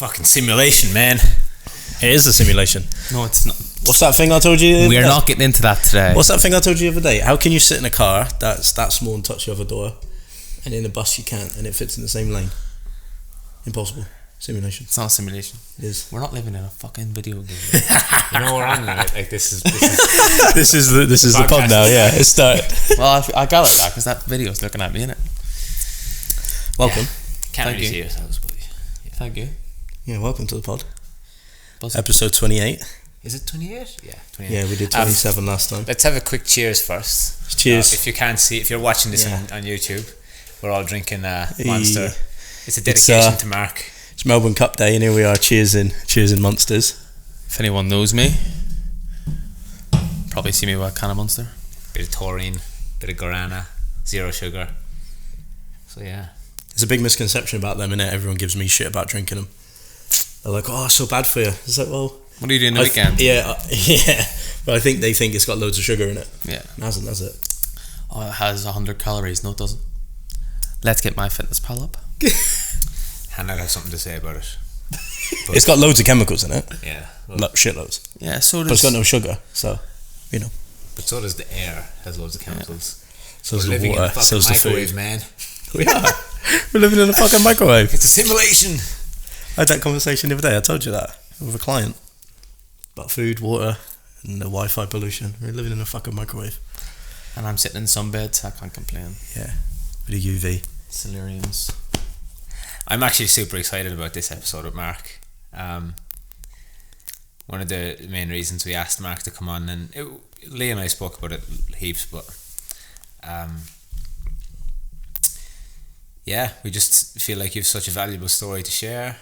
fucking simulation, man. It is a simulation. No, it's not. What's that thing I told you? We are not getting into that today. What's that thing I told you the other day? How can you sit in a car that's that small and touch the other door, and in a bus you can't, and it fits in the same lane? Impossible. Simulation. It's not a simulation. It is. We're not living in a fucking video game. You know we're on it. Like this is This is the pod now. Yeah, it's started. Well, I got like that because that video's looking at me, innit? Welcome. Can't Thank really you. see yourselves, but Thank you. Yeah, welcome to the pod. Buzz. Episode 28. is it 28? Yeah, 28. Yeah, we did 27 last time. Let's have a quick cheers first. Cheers. If you can't see, if you're watching this Yeah. on YouTube, we're all drinking Monster. It's a dedication It's, to Mark. It's Melbourne Cup Day, and here we are cheersing Monsters. If anyone knows me, probably see me with a can of Monster. Bit of taurine, bit of guarana, zero sugar. So yeah. There's a big misconception about them, innit? Everyone gives me shit about drinking them. They're like, oh, it's so bad for you. It's like, well... What are you doing the weekend? Yeah. But I think they think it's got loads of sugar in it. Yeah. It hasn't, has it? Oh, it has 100 calories. No, it doesn't. Let's get my fitness pal up. Hannah has something to say about it. But It's got loads of chemicals in it. yeah. Well, Shitloads. Yeah, so But it's does... got no sugar, so, you know. but so does the air. Has loads of chemicals. So We're does the living in a water, fucking so does the microwave, food. man. We are. We're living in a fucking microwave. It's a simulation. I had that conversation the other day, I told you that, with a client. About food, water, and the Wi-Fi pollution. We're living in a fucking microwave. And I'm sitting in sunbed, so I can't complain. Yeah. Bit of UV. Silurians. I'm actually super excited about this episode with Mark. One of the main reasons we asked Mark to come on, and Lee and I spoke about it heaps, but yeah, we just feel like you've such a valuable story to share.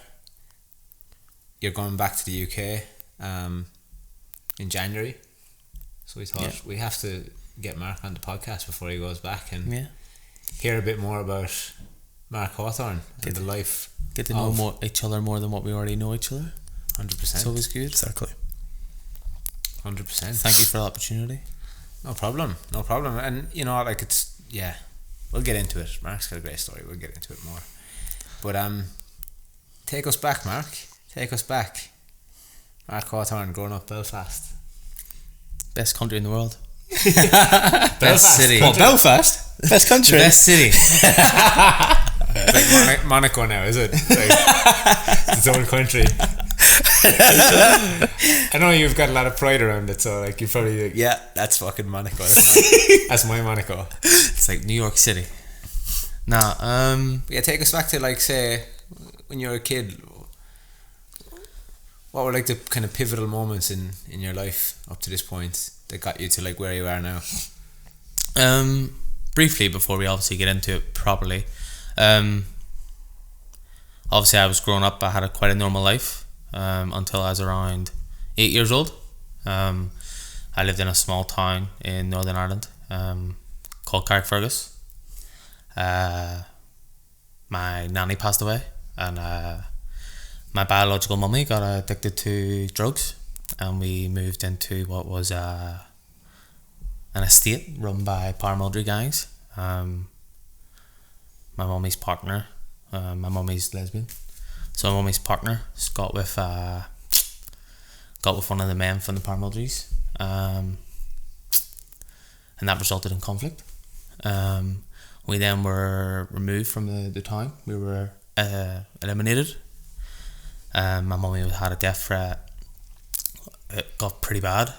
You're going back to the UK in January, so we thought we have to get Mark on the podcast before he goes back and hear a bit more about Mark Hawthorne and the life. Get to know each other more than what we already know each other. 100%. It's always good. Exactly. 100%. Thank you for the opportunity. No problem. And you know, like we'll get into it. Mark's got a great story. We'll get into it more. But take us back, Mark. Take us back. Mark Hawthorne, growing up Belfast. Best country in the world. Belfast. Best city. What, Belfast? Best country. The best city. Like Monaco now, is it? Like, its own country. I know you've got a lot of pride around it, so like you probably like, yeah, that's fucking Monaco. That's my Monaco. It's like New York City. Nah, Yeah, take us back to like say when you were a kid. What were like the kind of pivotal moments in your life up to this point that got you to like where you are now? briefly before we obviously get into it properly. Obviously I was growing up, I had quite a normal life until I was around 8 years old. I lived in a small town in Northern Ireland called Carrickfergus. My nanny passed away, and my biological mummy got addicted to drugs, and we moved into what was an estate run by paramilitary gangs. My mummy's partner, my mummy's lesbian, so my mummy's partner got with one of the men from the paramilitaries, and that resulted in conflict. We then were removed from the town. We were eliminated. My mummy had a death threat. It got pretty bad.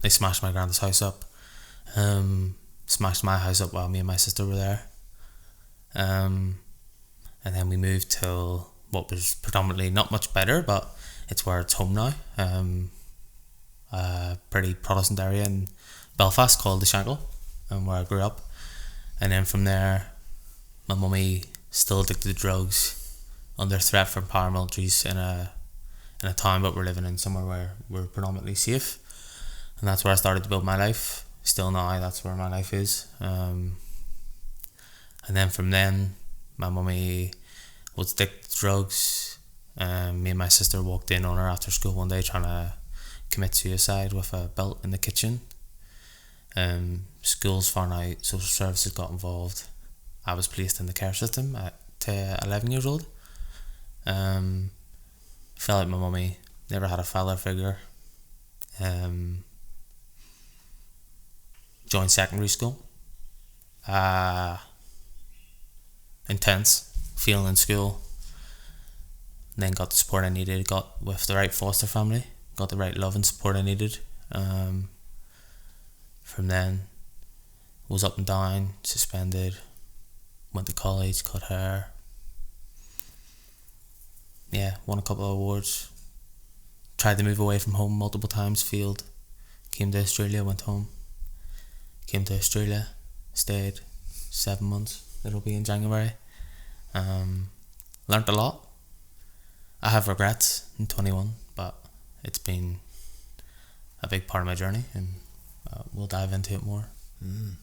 They smashed my granddad's house up, smashed my house up while me and my sister were there, and then we moved to what was predominantly not much better, but it's where it's home now. A pretty Protestant area in Belfast called the Shankill, and where I grew up. And then from there, my mummy, still addicted to drugs, under threat from paramilitaries in a town, but we're living in somewhere where we're predominantly safe, and that's where I started to build my life. Still now, that's where my life is. And then from then, my mummy was addicted to drugs. Me and my sister walked in on her after school one day trying to commit suicide with a belt in the kitchen. Schools found out, social services got involved. I was placed in the care system at 11 years old. felt like my mummy never had a father figure. Joined secondary school. Intense feeling in school. Then got the support I needed. Got with the right foster family. Got the right love and support I needed. From then, was up and down, suspended. Went to college, cut hair. Yeah, won a couple of awards. Tried to move away from home multiple times, failed. Came to Australia, went home. Came to Australia, stayed 7 months. It'll be in January. Learnt a lot. I have regrets in 21, but it's been a big part of my journey, and we'll dive into it more. Well,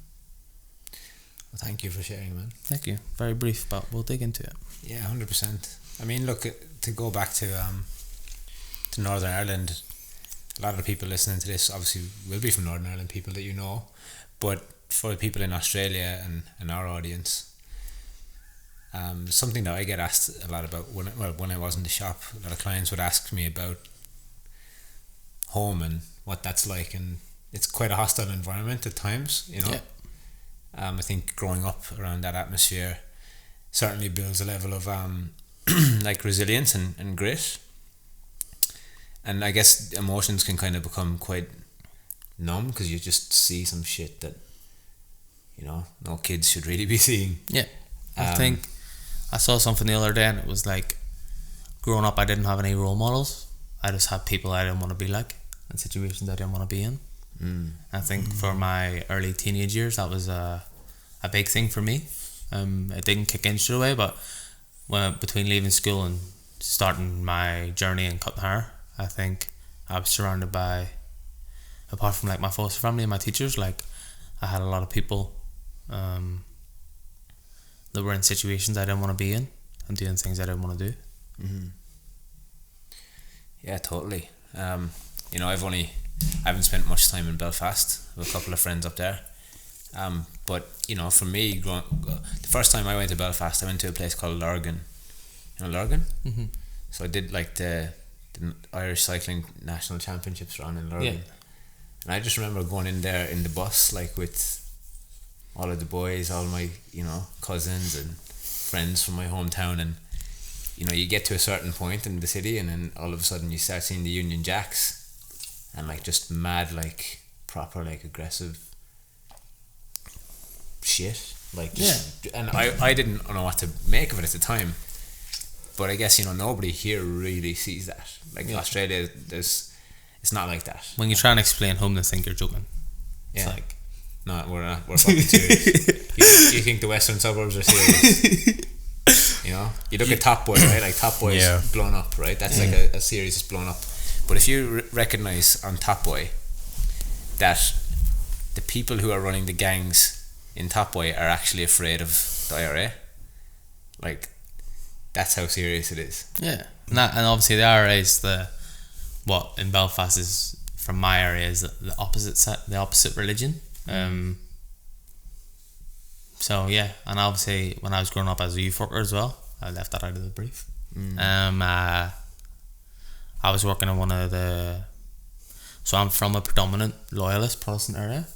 thank you for sharing, man. Thank you. Very brief, but we'll dig into it. Yeah, 100%. I mean, look, to go back to Northern Ireland, a lot of the people listening to this obviously will be from Northern Ireland, people that you know, but for the people in Australia and our audience, something that I get asked a lot about when I was in the shop, a lot of clients would ask me about home and what that's like, and it's quite a hostile environment at times, you know. Yeah. I think growing up around that atmosphere certainly builds a level of like resilience and grit, and I guess emotions can kind of become quite numb because you just see some shit that, you know, no kids should really be seeing. Yeah. I think I saw something the other day, and it was like, growing up I didn't have any role models. I just had people I didn't want to be like and situations I didn't want to be in. I think for my early teenage years that was a big thing for me. It didn't kick in straight away, but between leaving school and starting my journey in cutting hair, I think I was surrounded by, apart from like my foster family and my teachers, like I had a lot of people that were in situations I didn't want to be in and doing things I didn't want to do. Yeah, totally. You know, I haven't spent much time in Belfast. I have a couple of friends up there. But, you know, for me, the first time I went to Belfast, I went to a place called Lurgan. You know Lurgan? Mm-hmm. So I did like the Irish Cycling National Championships round in Lurgan. Yeah. And I just remember going in there in the bus, like with all of the boys, all my, you know, cousins and friends from my hometown, and you know, you get to a certain point in the city and then all of a sudden you start seeing the Union Jacks and like just mad, like proper like aggressive shit, like just, and I didn't know what to make of it at the time, but I guess, you know, nobody here really sees that. Like in Australia, it's not like that. When you try and explain home, they think you're joking. It's like, no, we're fucking serious. you think the western suburbs are serious? You know, you look at Top Boy, right? Like Top Boy is blown up, right? That's like a series that's blown up. But if you recognize on Top Boy that the people who are running the gangs in Top Boy are actually afraid of the IRA, like that's how serious it is. Yeah, and obviously the IRA is what in Belfast is, from my area, is the opposite religion. So yeah, and obviously when I was growing up as a youth worker as well, I left that out of the brief. I was working in so I'm from a predominant loyalist Protestant area,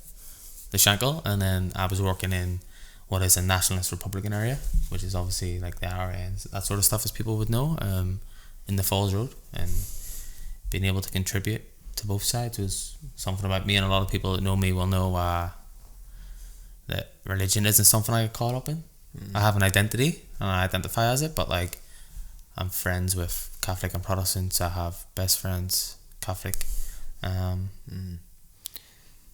the Shankill, and then I was working in what is a nationalist Republican area, which is obviously like the IRA and that sort of stuff, as people would know, in the Falls Road, and being able to contribute to both sides was something about me, and a lot of people that know me will know that religion isn't something I get caught up in. I have an identity and I identify as it, but like I'm friends with Catholic and Protestants. I have best friends Catholic. Yeah,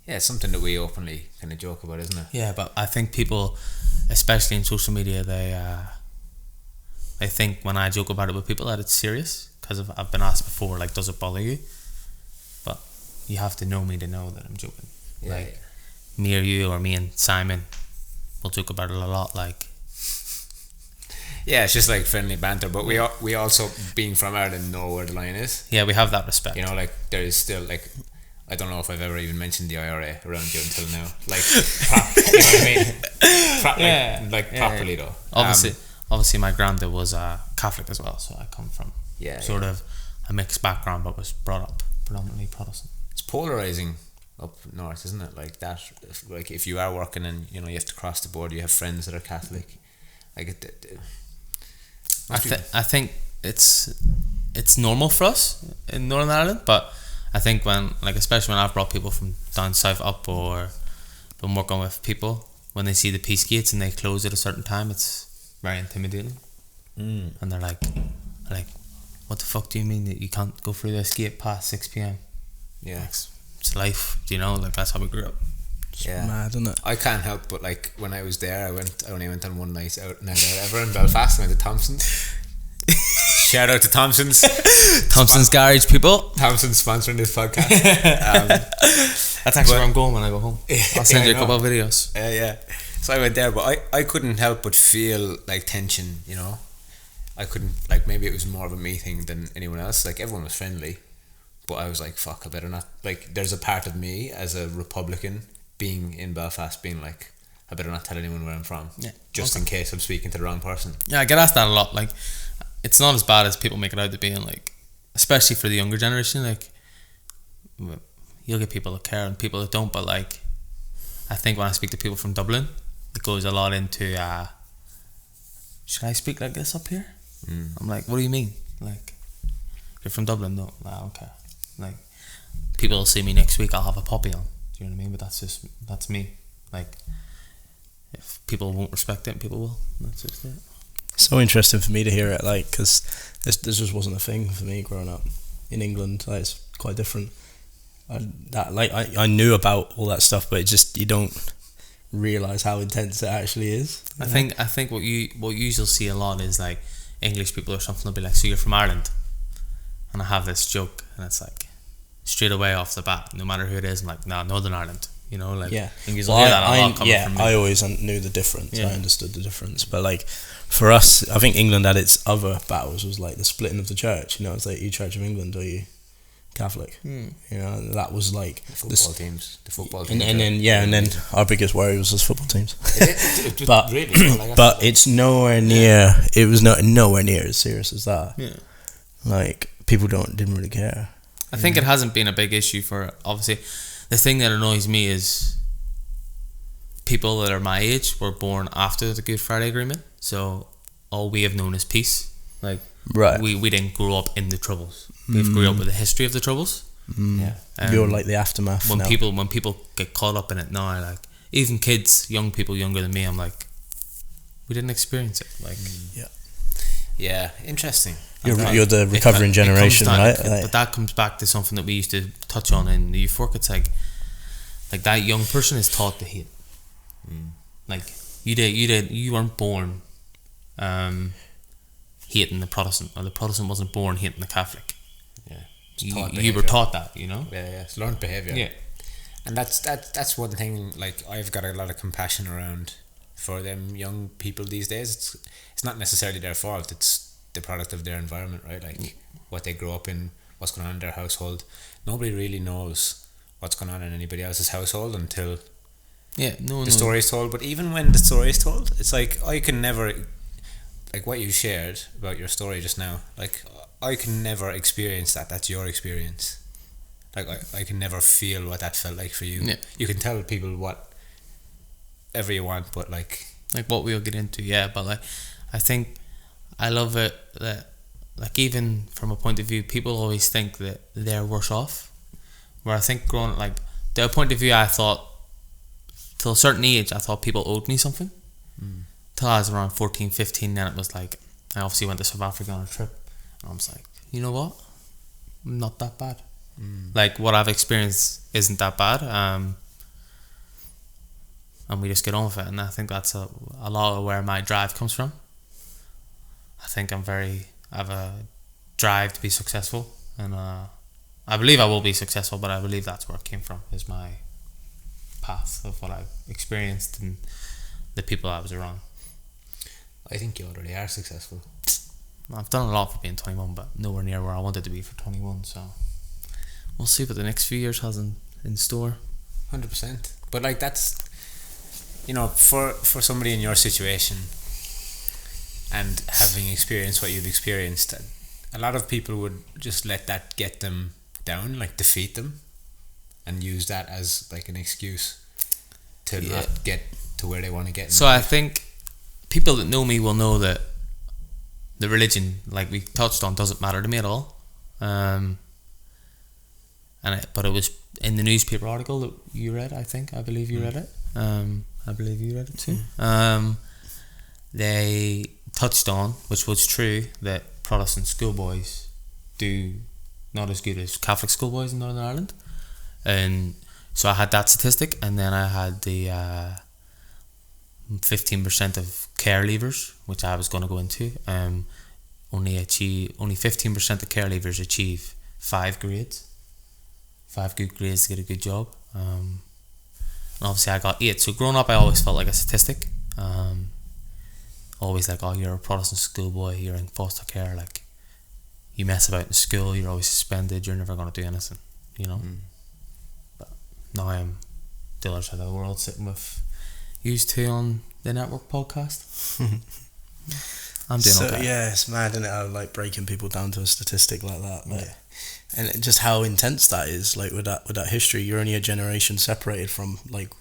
it's something that we openly kind of joke about, isn't it? Yeah, but I think people, especially in social media, they think when I joke about it with people that it's serious, because I've been asked before, like, does it bother you? But you have to know me to know that I'm joking. Me or you or me and Simon will joke about it a lot, like. Yeah, it's just like friendly banter, but we also, being from Ireland, know where the line is. Yeah, we have that respect. You know, like there is still like, I don't know if I've ever even mentioned the IRA around you until now. Like, you know what I mean? Properly though. Obviously my granddad was Catholic as well, so I come from sort of a mixed background, but was brought up predominantly Protestant. It's polarizing up north, isn't it? Like that. Like if you are working and you have to cross the border, you have friends that are Catholic. Like I think it's normal for us in Northern Ireland, but I think especially when I've brought people from down south up or been working with people, when they see the peace gates and they close at a certain time, it's very intimidating. And they're like, what the fuck do you mean that you can't go through this gate past 6 p.m? Yeah, it's life, that's how we grew up. It's mad, isn't it? I can't help but when I was there, I only went on one night out ever in Belfast. I went to Thompson's. Shout out to Thompson's. Thompson's Garage, people. Thompson's sponsoring this podcast. That's actually where I'm going when I go home. I'll send you a couple of videos. Yeah. So I went there, but I couldn't help but feel like tension. I couldn't, maybe it was more of a me thing than anyone else. Like everyone was friendly, but I was like, fuck, I better not. Like there's a part of me as a Republican being in Belfast being like, I better not tell anyone where I'm from, just in case I'm speaking to the wrong person. Yeah, I get asked that a lot. Like, it's not as bad as people make it out to be, and especially for the younger generation, you'll get people that care and people that don't. But I think when I speak to people from Dublin, it goes a lot into, should I speak like this up here? I'm like, what do you mean? You're from Dublin? No, I don't care. People will see me next week, I'll have a poppy on. Do you know what I mean? But that's me. If people won't respect it, people will. That's just it. So interesting for me to hear it, because this just wasn't a thing for me growing up in England. It's quite different. I knew about all that stuff, but you don't realize how intense it actually is. I think what you usually see a lot is English people or something will be like, so you're from Ireland, and I have this joke, and it's straight away off the bat, no matter who it is, I'm like, nah, Northern Ireland. Yeah. Hear that a lot coming from me. I always knew the difference. I understood the difference, but for us, I think England had its other battles. Was the splitting of the church. It's like, you Church of England or you Catholic. That was the football teams. The football teams. And then our biggest worry was those football teams. But really, but it's nowhere near. It was nowhere near as serious as that. Yeah. People didn't really care. I think it hasn't been a big issue for, obviously. The thing that annoys me is people that are my age were born after the Good Friday Agreement, so all we have known is peace. Right. We didn't grow up in the Troubles. We've grew up with the history of the Troubles. Yeah. You're the aftermath. When people get caught up in it now, even kids, young people younger than me, I'm like, we didn't experience it. Yeah, interesting. You're the recovering generation, right? But that comes back to something that we used to touch on in the youth work. It's like that young person is taught to hate. You weren't born hating the Protestant, or the Protestant wasn't born hating the Catholic. Yeah, you were taught that, Yeah, it's learned behaviour. Yeah, and that's one thing. I've got a lot of compassion around for them young people these days. It's not necessarily their fault. It's the product of their environment, right? What they grow up in, what's going on in their household. Nobody really knows what's going on in anybody else's household until the story is told. But even when the story is told, it's I can never, what you shared about your story just now, I can never experience that. That's your experience. I can never feel what that felt like for you. You can tell people whatever you want, but what we'll get into, but I think I love it that even from a point of view, people always think that they're worse off, where I think growing their point of view, I thought till a certain age I thought people owed me something till I was around 14, 15. Then it was I obviously went to South Africa on a trip, and I was like, you know what, I'm not that bad. What I've experienced isn't that bad, and we just get on with it. And I think that's a lot of where my drive comes from. I think I have a drive to be successful, and I believe I will be successful, but I believe that's where it came from, is my path of what I've experienced and the people I was around. I think you already are successful. I've done a lot for being 21, but nowhere near where I wanted to be for 21, so we'll see what the next few years has in store. 100%. But that's, for somebody in your situation and having experienced what you've experienced, a lot of people would just let that get them down, like defeat them, and use that as like an excuse to not get to where they want to get. So I think people that know me will know that the religion, like we touched on, doesn't matter to me at all. But it was in the newspaper article that you read. I believe you read it. I believe you read it too. They touched on, which was true, that Protestant schoolboys do not as good as Catholic schoolboys in Northern Ireland. And so I had that statistic, and then I had the 15% of care leavers, which I was going to go into. Only 15% of care leavers achieve 5 good grades to get a good job. And obviously I got 8. So growing up, I always felt like a statistic. Always like, oh, you're a Protestant schoolboy, you're in foster care, like you mess about in school, you're always suspended, you're never going to do anything, you know. But now I'm the other side of the world, sitting with you two on the network podcast. I'm doing okay. Yeah, it's mad, isn't it? How, like, breaking people down to a statistic like that, like, and just how intense that is. Like with that history, you're only a generation separated from like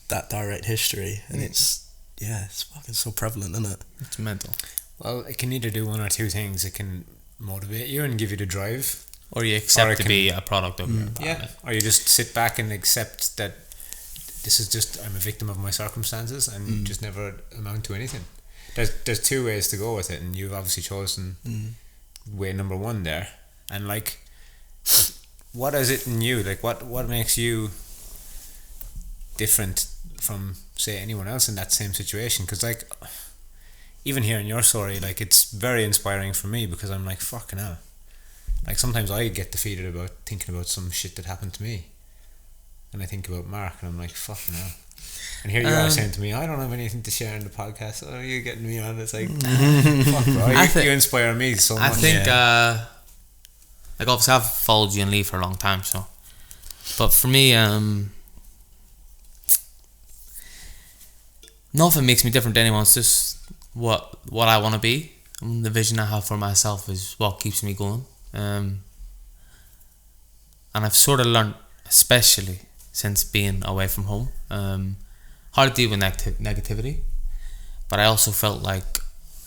that direct history, and it's fucking so prevalent, isn't it? It's mental. Well, it can either do one or two things. It can motivate you and give you the drive, or you accept to be a product of your environment. Or you just sit back and accept that this is just, I'm a victim of my circumstances, and just never amount to anything. There's 2 ways to go with it, and you've obviously chosen way number 1 there. And like, what is it in you? Like, what makes you different from, say, anyone else in that same situation? Because like, even hearing your story, like, it's very inspiring for me, because I'm like, fucking hell. Like, sometimes I get defeated about thinking about some shit that happened to me, and I think about Mark, and I'm like, fucking hell. And here you are saying to me, I don't have anything to share in the podcast. Oh, you're getting me on. It's like, fuck, bro. You inspire me so much. I think, like, obviously I've followed you and Lee for a long time, so. But for me, nothing makes me different to anyone. It's just what I want to be. And the vision I have for myself is what keeps me going. And I've sort of learned, especially since being away from home, how to deal with negativity. But I also felt like,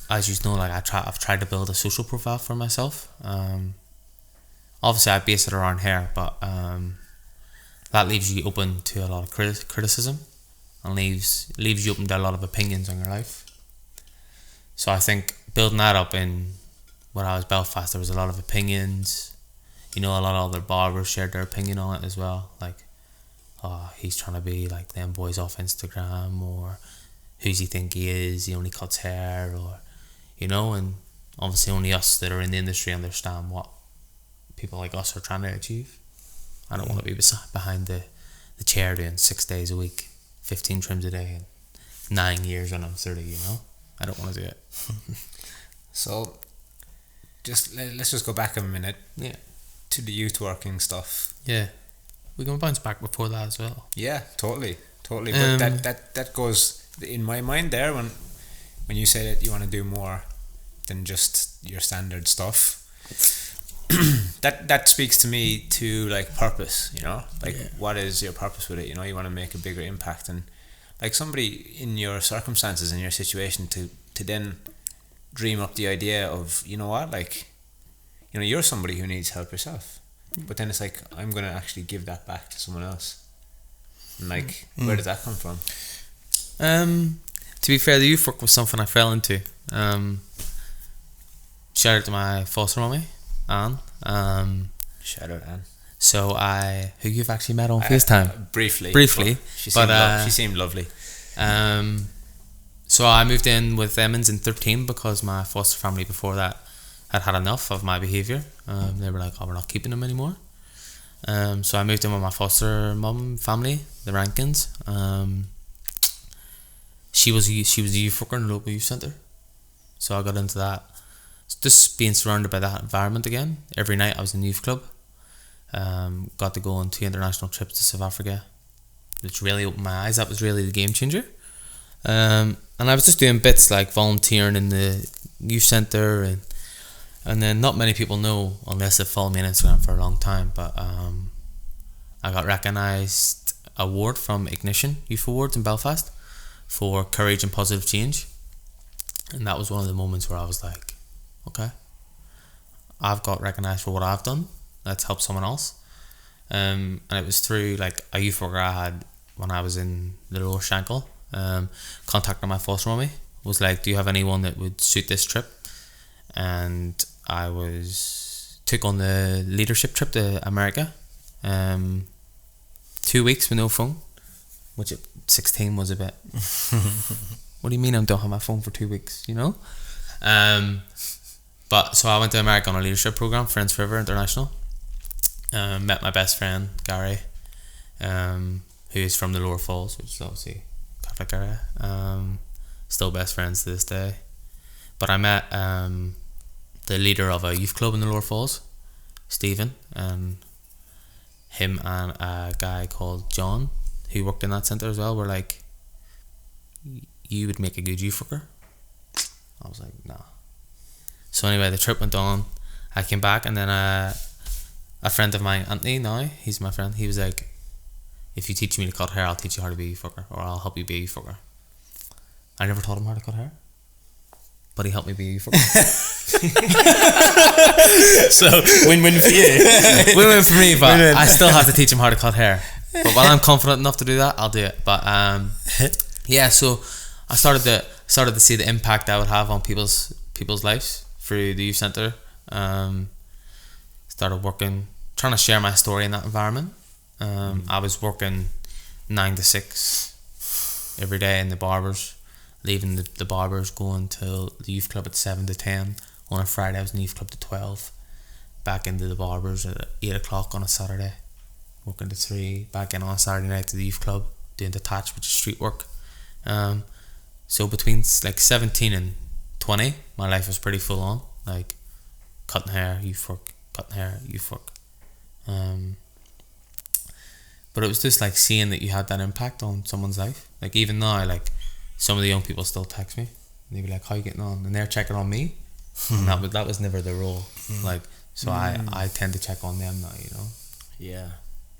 as you know, like I've tried to build a social profile for myself. Obviously I base it around hair, but that leaves you open to a lot of criticism, and leaves you open to a lot of opinions on your life. So I think building that up in when I was Belfast, there was a lot of opinions. You know, a lot of other barbers shared their opinion on it as well. Like, oh, he's trying to be like them boys off Instagram, or who's he think he is? He only cuts hair, or, you know. And obviously only us that are in the industry understand what people like us are trying to achieve. I don't want to be behind the chair doing 6 days a week, 15 trims a day, and 9 years when I'm 30, you know. I don't want to do it. So let's just go back a minute to the youth working stuff. Yeah, we can bounce back before that as well. Yeah, totally. But that goes in my mind there when you say that you want to do more than just your standard stuff. that speaks to me to like purpose, you know, like what is your purpose with it? You know, you want to make a bigger impact, and like somebody in your circumstances, in your situation, to then dream up the idea of, you know what, like, you know, you're somebody who needs help yourself, but then it's like, I'm going to actually give that back to someone else. And like, where did that come from? To be fair, the youth work was something I fell into. Shout out to my foster mommy, Anne. Shout out, Anne. So who you've actually met on FaceTime. Briefly. She seemed lovely. So I moved in with Emmons in 13 because my foster family before that had enough of my behaviour. They were like, oh, we're not keeping him anymore. So I moved in with my foster mum family, the Rankins. She was a youth worker in the local youth centre. So I got into that. Just being surrounded by that environment again. Every night I was in the youth club. Got to go on 2 international trips to South Africa, which really opened my eyes. That was really the game changer. And I was just doing bits like volunteering in the youth centre, and And then not many people know unless they follow me on Instagram for a long time, but I got recognised award from Ignition Youth Awards in Belfast for courage and positive change. And that was one of the moments where I was like, okay, I've got recognised for what I've done. Let's help someone else. And it was through like a youth worker I had when I was in the Lower Shankill. Contacted my foster mommy, was like, do you have anyone that would suit this trip? And I took on the leadership trip to America. 2 weeks with no phone, which at 16 was a bit what do you mean I don't have my phone for 2 weeks, you know? But so I went to America on a leadership program, Friends Forever International. Met my best friend Gary, who is from the Lower Falls, which is obviously Catholic area. Still best friends to this day. But I met the leader of a youth club in the Lower Falls, Stephen, and him and a guy called John, who worked in that centre as well, were like, you would make a good youth worker. I was like, nah. So anyway, the trip went on. I came back, and then a friend of mine, Anthony, now he's my friend, he was like, if you teach me to cut hair, I'll teach you how to be a youth worker, or I'll help you be a youth worker. I never taught him how to cut hair, but he helped me be a youth worker. So win-win for you. Win-win for me, but Win-win. I still have to teach him how to cut hair. But while I'm confident enough to do that, I'll do it. But yeah, so I started to see the impact I would have on people's lives through the youth centre. Started working, trying to share my story in that environment. I was working 9 to 6 every day in the barbers, leaving the barbers, going to the youth club at 7 to 10. On a Friday I was in the youth club to 12, back into the barbers at 8 o'clock on a Saturday, working to 3, back in on a Saturday night to the youth club, doing detached, which is street work. So between like 17 and 20, my life was pretty full on, like cutting hair, youth work, cutting hair, youth work. But it was just like seeing that you had that impact on someone's life. Like even now, like some of the young people still text me and they'd be like, how you getting on? And they're checking on me. And that was never the role. Like, so I tend to check on them now, you know. Yeah,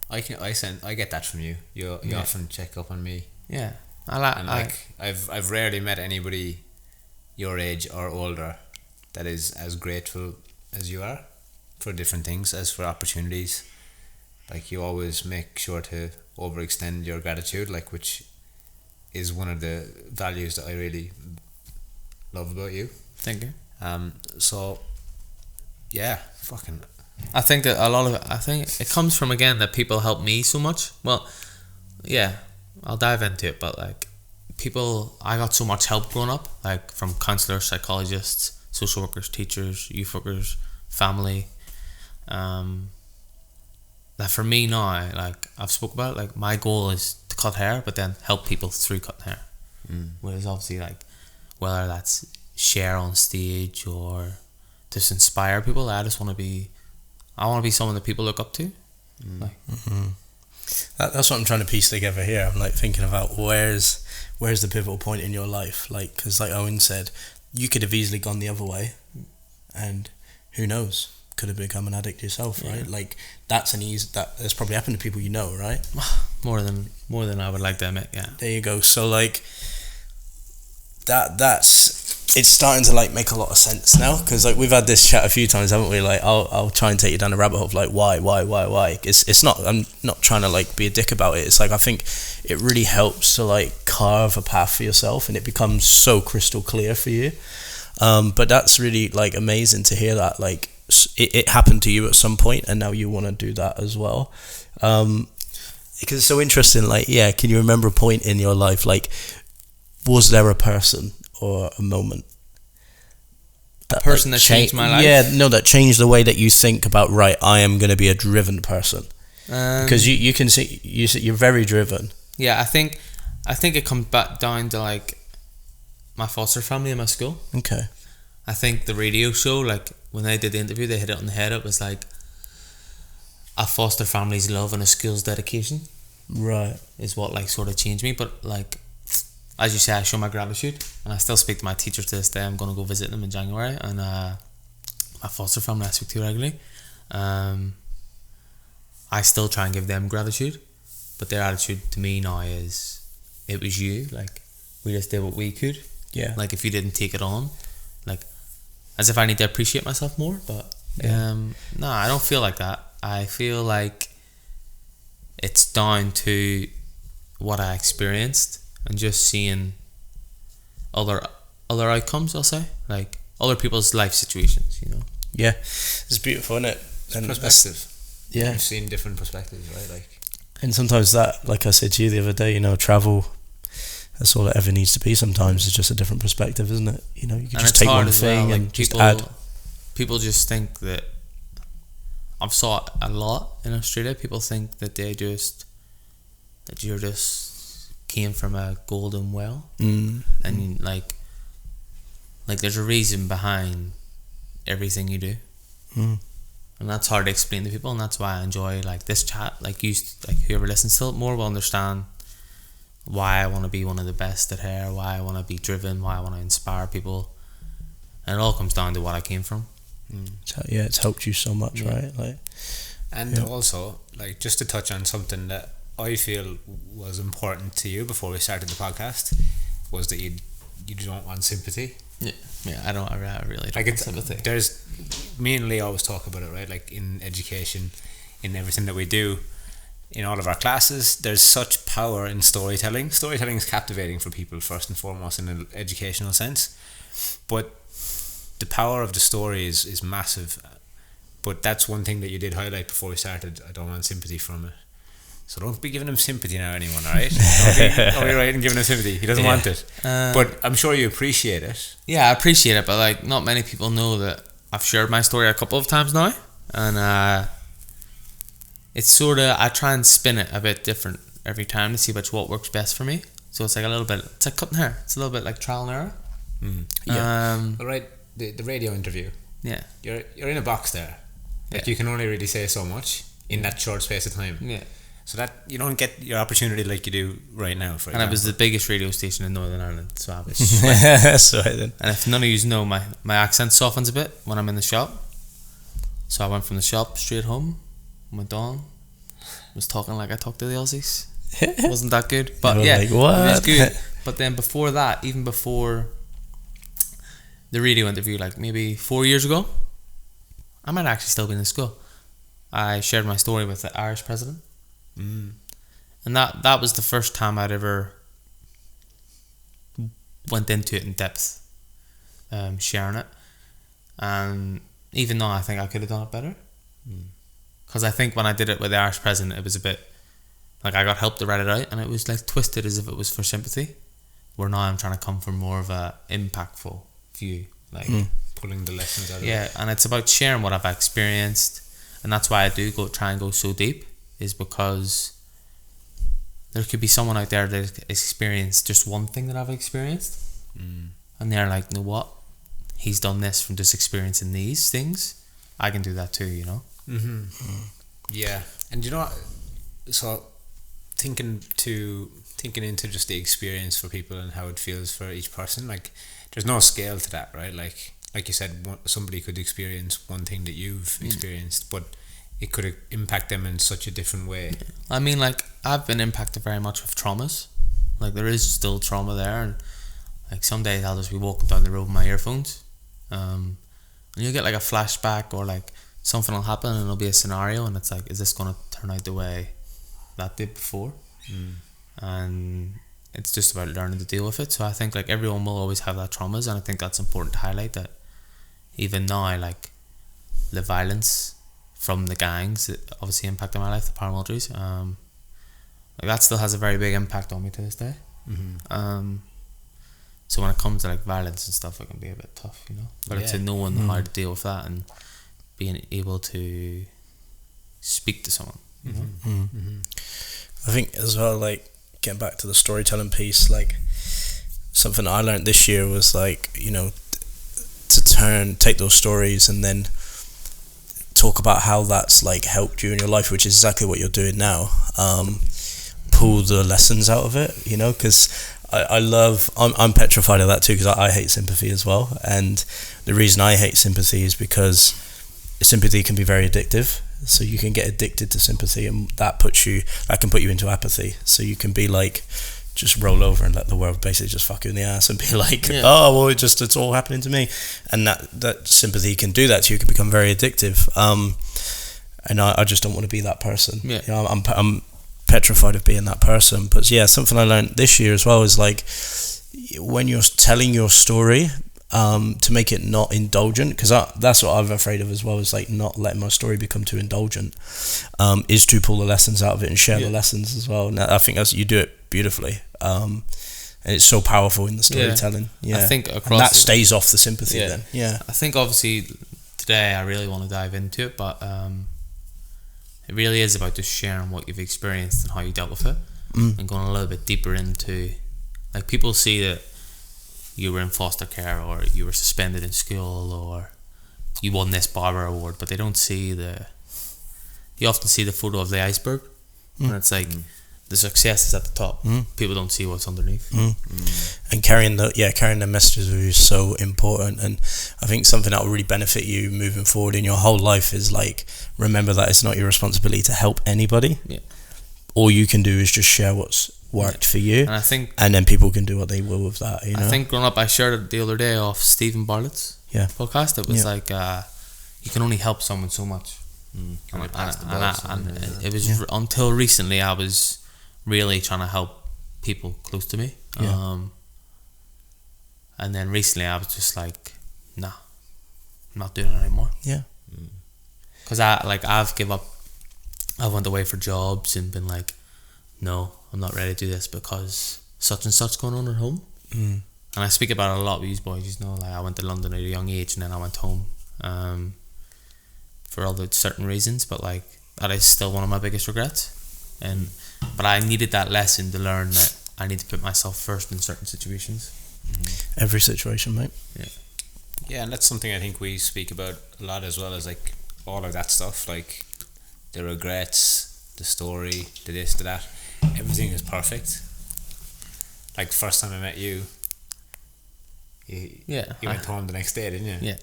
I get that from you. You often check up on me. Yeah, I've rarely met anybody your age or older that is as grateful as you are for different things, as for opportunities. Like, you always make sure to overextend your gratitude, like, which is one of the values that I really love about you. Thank you. So yeah, fucking, I think that I think it comes from, again, that people help me so much. Well, yeah, I'll dive into it, but like I got so much help growing up, like from counsellors, psychologists, social workers, teachers, youth workers, family. That for me now, like I've spoke about, like my goal is to cut hair, but then help people through cutting hair. Whereas obviously, like whether that's share on stage or just inspire people, I want to be someone that people look up to. Like, That's what I'm trying to piece together here. I'm like thinking about where's the pivotal point in your life, like, because like Owen said, you could have easily gone the other way, and who knows, could have become an addict yourself, right? Like that's that's probably happened to people you know, right? more than I would like to admit. Yeah, there you go. So like it's starting to like make a lot of sense now, because like we've had this chat a few times, haven't we? Like I'll try and take you down the rabbit hole of like why. It's not, I'm not trying to like be a dick about it. It's like I think it really helps to like carve a path for yourself, and it becomes so crystal clear for you. But that's really like amazing to hear that like it happened to you at some point, and now you want to do that as well. Because it's so interesting. Like, yeah, can you remember a point in your life? Like, was there a person or a moment, that changed my life? Yeah, no, that changed the way that you think about, right, I am going to be a driven person. Because you can see you're very driven. Yeah, I think it comes back down to like my foster family and my school. Okay. I think the radio show, like when they did the interview, they hit it on the head. It was like a foster family's love and a school's dedication. Right. Is what like sort of changed me. But like, as you say, I show my gratitude, and I still speak to my teachers to this day. I'm going to go visit them in January, and my foster family I speak to regularly, I still try and give them gratitude, but their attitude to me now is, it was you, like, we just did what we could. Yeah. Like, if you didn't take it on, like, as if I need to appreciate myself more. But no, I don't feel like that. I feel like it's down to what I experienced and just seeing other outcomes, I'll say, like other people's life situations, you know. Yeah, it's beautiful, isn't it? And perspective. Yeah, you've seen different perspectives, right? Like, and sometimes that, like I said to you the other day, you know, travel, that's all it ever needs to be. Sometimes it's just a different perspective, isn't it? You know, you can just take one thing and just add. People just think that, I've saw it a lot in Australia, people think that you're just came from a golden well, and like there's a reason behind everything you do, and that's hard to explain to people, and that's why I enjoy like this chat. Like whoever listens to it more will understand why I want to be one of the best at hair, why I want to be driven, why I want to inspire people, and it all comes down to what I came from. So, yeah, it's helped you so much, right? Like, and also, like, just to touch on something that I feel was important to you before we started the podcast, was that you don't want sympathy. Yeah, I really don't want sympathy. There's, me and Lee always talk about it, right? Like, in education, in everything that we do, in all of our classes, there's such power in storytelling. Storytelling is captivating for people, first and foremost, in an educational sense, but the power of the story is massive. But that's one thing that you did highlight before we started. I don't want sympathy from it. So don't be giving him sympathy now, anyone, alright? Don't be right and giving him sympathy. He doesn't want it. But I'm sure you appreciate it. Yeah, I appreciate it, but like, not many people know that I've shared my story a couple of times now, and it's sort of, I try and spin it a bit different every time to see what works best for me. So it's like a little bit, it's like cutting hair. It's a little bit like trial and error. Yeah. Alright, the radio interview. Yeah. You're in a box there. Like, you can only really say so much in that short space of time. Yeah. So that you don't get your opportunity like you do right now. For example. It was the biggest radio station in Northern Ireland, so I was that's right then. And if none of you know, my accent softens a bit when I'm in the shop. So I went from the shop straight home, went on, was talking like I talk to the Aussies. Wasn't that good? But yeah, like, what? It was good. But then before that, even before the radio interview, like maybe 4 years ago, I might actually still be in school, I shared my story with the Irish president. And that was the first time I'd ever went into it in depth, sharing it. And even though I think I could have done it better, because I think when I did it with the Irish president, it was a bit like I got help to write it out, and it was like twisted as if it was for sympathy, where now I'm trying to come from more of a impactful view, like pulling the lessons out of it. Yeah, and it's about sharing what I've experienced, and that's why I do try and go so deep, is because there could be someone out there that experienced just one thing that I've experienced, and they're like, you know what, he's done this from just experiencing these things, I can do that too, you know. Yeah, and you know what, so thinking into just the experience for people and how it feels for each person, like there's no scale to that, right? Like you said, somebody could experience one thing that you've experienced, but it could impact them in such a different way. I mean, like, I've been impacted very much with traumas. Like, there is still trauma there, and like some days I'll just be walking down the road with my earphones, and you'll get like a flashback, or like something will happen and it'll be a scenario, and it's like, is this going to turn out the way that did before? And it's just about learning to deal with it. So I think like everyone will always have that traumas, and I think that's important to highlight, that even now, like, the violence from the gangs that obviously impacted my life, the paramilitaries, like that still has a very big impact on me to this day. So when it comes to like violence and stuff, it can be a bit tough, you know. But it's knowing how to deal with that and being able to speak to someone, you know? I think as well, like, getting back to the storytelling piece, like something I learned this year was like, you know, to take those stories and then talk about how that's like helped you in your life, which is exactly what you're doing now. Pull the lessons out of it, you know, because I'm petrified of that too, because I hate sympathy as well. And the reason I hate sympathy is because sympathy can be very addictive. So you can get addicted to sympathy, and that can put you into apathy. So you can be like, just roll over and let the world basically just fuck you in the ass and be like, oh well, it's all happening to me. And that sympathy can do that to you. It can become very addictive. And I just don't want to be that person. Yeah. You know, I'm petrified of being that person. But yeah, something I learned this year as well is like, when you're telling your story, to make it not indulgent, because that's what I'm afraid of as well, is like not letting my story become too indulgent, is to pull the lessons out of it and share the lessons as well. And I think you do it beautifully, and it's so powerful in the storytelling. I think across that stays off the sympathy then. I think obviously today I really want to dive into it, but it really is about just sharing what you've experienced and how you dealt with it, and going a little bit deeper into, like, people see that you were in foster care, or you were suspended in school, or you won this barber award, but they don't see you often see the photo of the iceberg, and it's like the success is at the top. People don't see what's underneath. And carrying the messages with you is so important. And I think something that will really benefit you moving forward in your whole life is, like, remember that it's not your responsibility to help anybody. All you can do is just share what's worked for you, and then people can do what they will with that. You know? I think growing up, I shared it the other day off Stephen Bartlett's podcast. It was like, you can only help someone so much. And it was until recently I was really trying to help people close to me. And then recently I was just like, nah, I'm not doing it anymore. Because I've given up. I went away for jobs and been like, no, I'm not ready to do this because such and such going on at home. And I speak about it a lot with these boys, you know, like, I went to London at a young age and then I went home for other certain reasons, but like, that is still one of my biggest regrets. But I needed that lesson to learn that I need to put myself first in certain situations. Every situation, mate. Yeah, and that's something I think we speak about a lot as well, as like all of that stuff, like the regrets, the story, the this, the that. Everything is perfect. Like, first time I met you, you went home the next day, didn't you?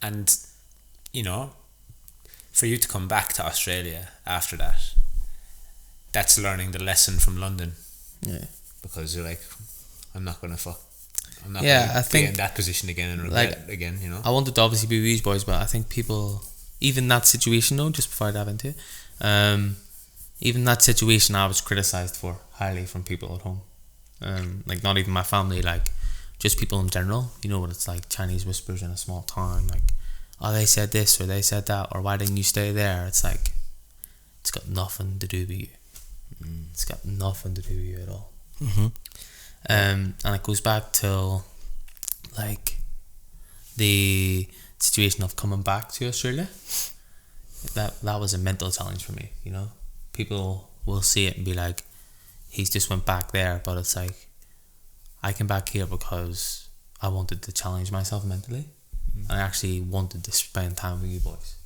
And you know, for you to come back to Australia after that, that's learning the lesson from London. Because you're like, I'm not gonna be in that position again and regret it again, you know. I wanted to obviously be with these boys, but I think people, even that situation though, just before I dive into it, even that situation I was criticised for highly from people at home. Like, not even my family, like, just people in general. You know what it's like, Chinese whispers in a small town, like, oh, they said this or they said that, or why didn't you stay there? It's like, it's got nothing to do with you. It's got nothing to do with you at all. And it goes back to, like, the situation of coming back to Australia. That was a mental challenge for me, you know. People will see it and be like, he's just went back there, but it's like, I came back here because I wanted to challenge myself mentally. And I actually wanted to spend time with you boys.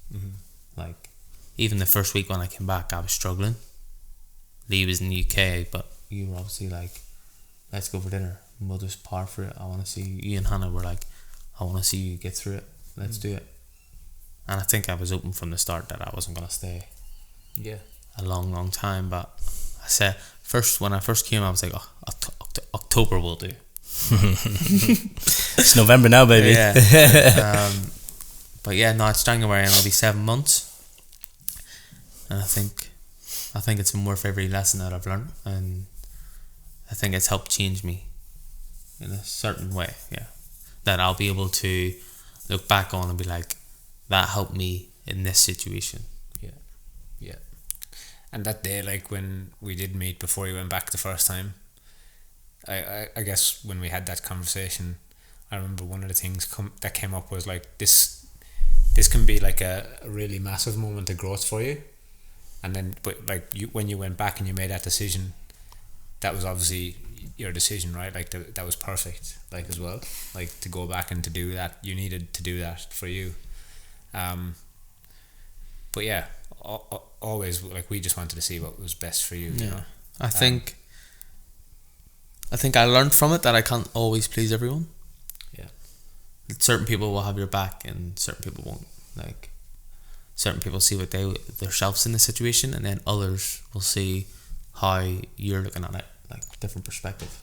Like, even the first week when I came back, I was struggling. Lee was in the UK, but you were obviously like, let's go for dinner, we'll just par for it. I want to see you and Hannah were like, I want to see you get through it, let's do it. And I think I was open from the start that I wasn't going to stay a long time, but I said when I first came, I was like, October will do. It's November now, baby. But yeah, no, it's January and it'll be 7 months, and I think it's been worth every lesson that I've learned, and I think it's helped change me in a certain way, that I'll be able to look back on and be like, that helped me in this situation. And that day, like, when we did meet before you went back the first time, I guess when we had that conversation, I remember one of the things that came up was like, this can be like a really massive moment of growth for you. And then, but like, when you went back and you made that decision, that was obviously your decision, right? Like, that was perfect, like, as well. Like, to go back and to do that, you needed to do that for you. But yeah, always, like, we just wanted to see what was best for you, you know. I think I think I learned from it that I can't always please everyone. Yeah. Certain people will have your back and certain people won't. Like, certain people see what themselves in the situation, and then others will see how you're looking at it, like different perspective.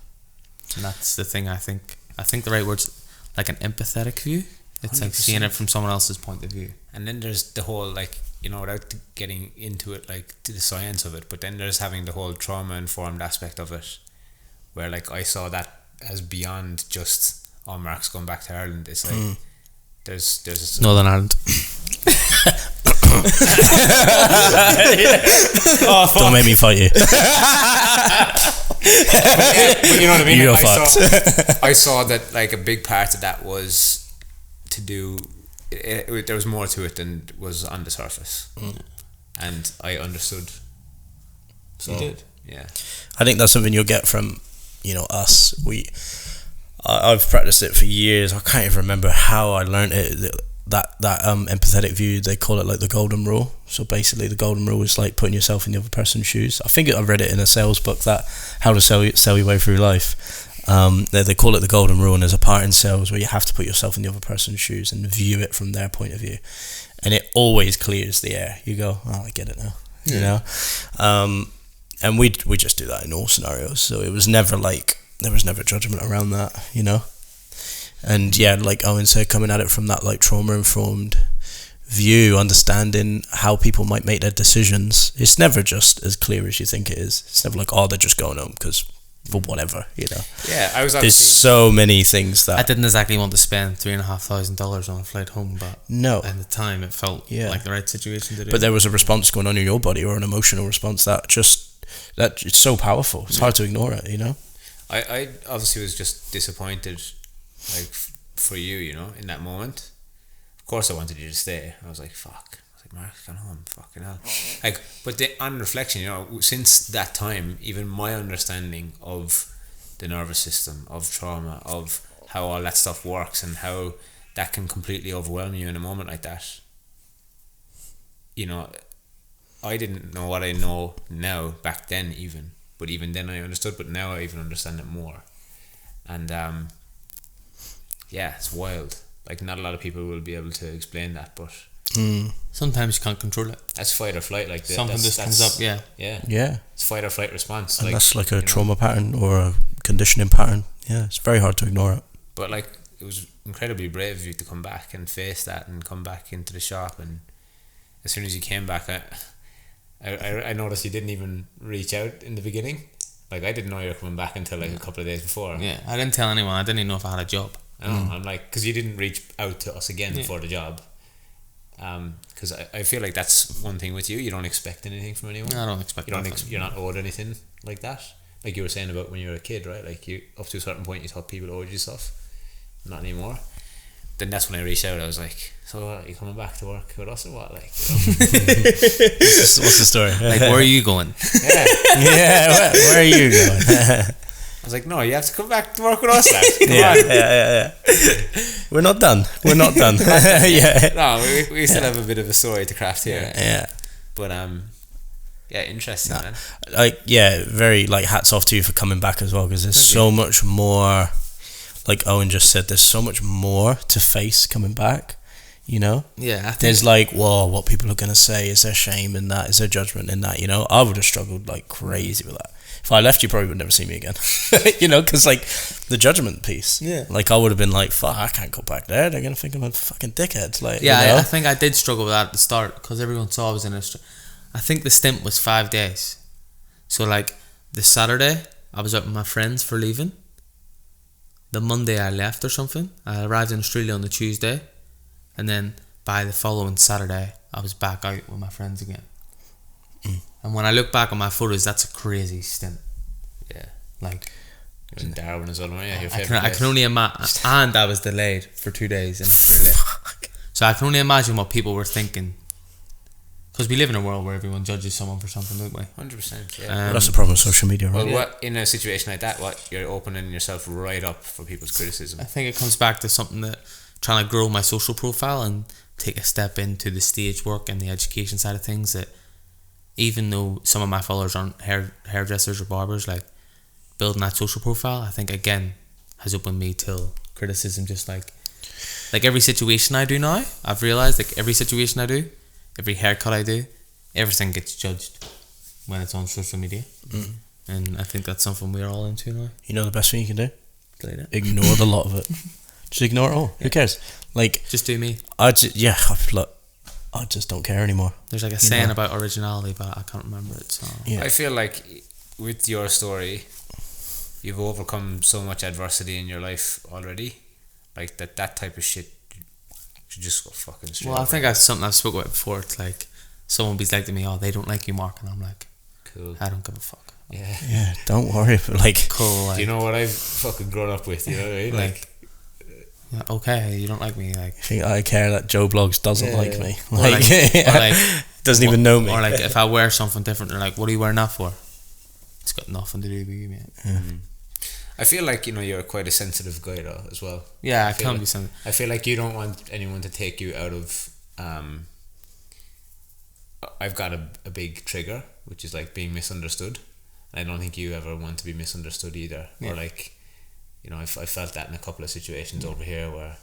And that's the thing. I think the right word's like an empathetic view. It's 100%. Like seeing it from someone else's point of view. And then there's the whole, like, you know, without getting into it, like, to the science of it, but then there's having the whole trauma-informed aspect of it, where, like, I saw that as beyond just, oh, Mark's going back to Ireland. It's like, there's Northern Ireland. Oh, don't make me fight you. But you know what I mean? You're Like, fucked. I saw that, like, a big part of that was to do. There was more to it than was on the surface, and I understood. So You did, yeah. I think that's something you'll get from, you know, us. I've practiced it for years. I can't even remember how I learned it. That empathetic view, they call it like the golden rule. So basically the golden rule is like putting yourself in the other person's shoes. I think I read it in a sales book, that how to sell your way through life. They call it the golden rule, and there's a part in sales where you have to put yourself in the other person's shoes and view it from their point of view, and it always clears the air. You go, oh, I get it now. You know, and we just do that in all scenarios. So it was never like, there was never judgment around that, you know. And yeah, like Owen said, coming at it from that like trauma-informed view, understanding how people might make their decisions, it's never just as clear as you think it is. It's never like, oh, they're just going home because for whatever, you know. Yeah, I was. There's so many things that I didn't exactly want to spend $3,500 on a flight home, but no, at the time it felt like the right situation to do. But there was a response going on in your body, or an emotional response that it's so powerful. It's hard to ignore it, you know. I obviously was just disappointed, like, for you, you know, in that moment. Of course I wanted you to stay. I was like, fuck. I was like, Mark, come home, fucking hell. Like, but on reflection, you know, since that time, even my understanding of the nervous system, of trauma, of how all that stuff works, and how that can completely overwhelm you in a moment like that, you know, I didn't know what I know now back then even. But even then I understood, but now I even understand it more. And yeah, it's wild. Like, not a lot of people will be able to explain that, but sometimes you can't control it. That's fight or flight. Like, something just comes up. Yeah. It's fight or flight response. And like, that's like a trauma pattern or a conditioning pattern. Yeah, it's very hard to ignore it. But like, it was incredibly brave of you to come back and face that and come back into the shop. And as soon as you came back, I noticed you didn't even reach out in the beginning. Like, I didn't know you were coming back until like a couple of days before. Yeah, I didn't tell anyone. I didn't even know if I had a job. I know. I'm like, because you didn't reach out to us again for the job. Because I feel like that's one thing with you. You don't expect anything from anyone. No, I don't expect. You're not owed anything like that. Like you were saying about when you were a kid, right? Like, you, up to a certain point, you thought people owed you stuff. Not anymore. Then that's when I reached out. I was like, so what, are you coming back to work with us or what? Like, you know? What's the story? Like, where are you going? Where are you going? I was like, no, you have to come back to work with us, lad. Yeah. We're not done. Yeah. No, we still have a bit of a story to craft here. Yeah. But yeah, interesting, man. Like, yeah, very, like, hats off to you for coming back as well, because there's so much more. Like Owen just said, there's so much more to face coming back, you know? Yeah. There's like, whoa, what people are going to say, is there shame in that, is there judgment in that, you know? I would have struggled like crazy with that. If I left, you probably would never see me again. You know, because like the judgment piece, like I would have been like, fuck, I can't go back there, they're going to think I'm a fucking dickhead. Like, yeah, you know? I think I did struggle with that at the start, because everyone saw I was in I think the stint was 5 days. So like the Saturday I was out with my friends for leaving. The Monday I left or something. I arrived in Australia on the Tuesday, and then by the following Saturday I was back out with my friends again. And when I look back on my photos, that's a crazy stint. Yeah, like, it was in Darwin as well, right? Yeah, I can only imagine. And I was delayed for 2 days in Australia. So I can only imagine what people were thinking, because we live in a world where everyone judges someone for something, don't we? 100%. Yeah. Well, that's the problem with social media, right? Well, what, in a situation like that, what, you're opening yourself right up for people's criticism. I think it comes back to something that trying to grow my social profile and take a step into the stage work and the education side of things. That even though some of my followers aren't hairdressers or barbers, like, building that social profile, I think again has opened me till criticism. Just like every situation I do now, I've realised like every situation I do, every haircut I do, everything gets judged when it's on social media. And I think that's something we're all into now. You know the best thing you can do? Delete it. Ignore the lot of it. Just ignore it all. Who cares? Like, just do me. I just don't care anymore. There's like a saying about originality, but I can't remember it. So I feel like with your story, you've overcome so much adversity in your life already. Like that type of shit should just go fucking straight. Well, I think that's something I've spoken about before. It's like someone be like to me, "Oh, they don't like you, Mark," and I'm like, "Cool, I don't give a fuck." Yeah, don't worry. But like, cool. Like, do you know what I've fucking grown up with? You know what I mean? Like okay, you don't like me. Like, I think I care that Joe Blogs doesn't like me. Or like doesn't even know me. Or like if I wear something different, they're like, "What are you wearing that for?" It's got nothing to do with you, mate. I feel like you're quite a sensitive guy though as well. Yeah, I can be sensitive. I feel like you don't want anyone to take you out of. I've got a big trigger, which is like being misunderstood. I don't think you ever want to be misunderstood either. Yeah. Or like, I felt that in a couple of situations over here where,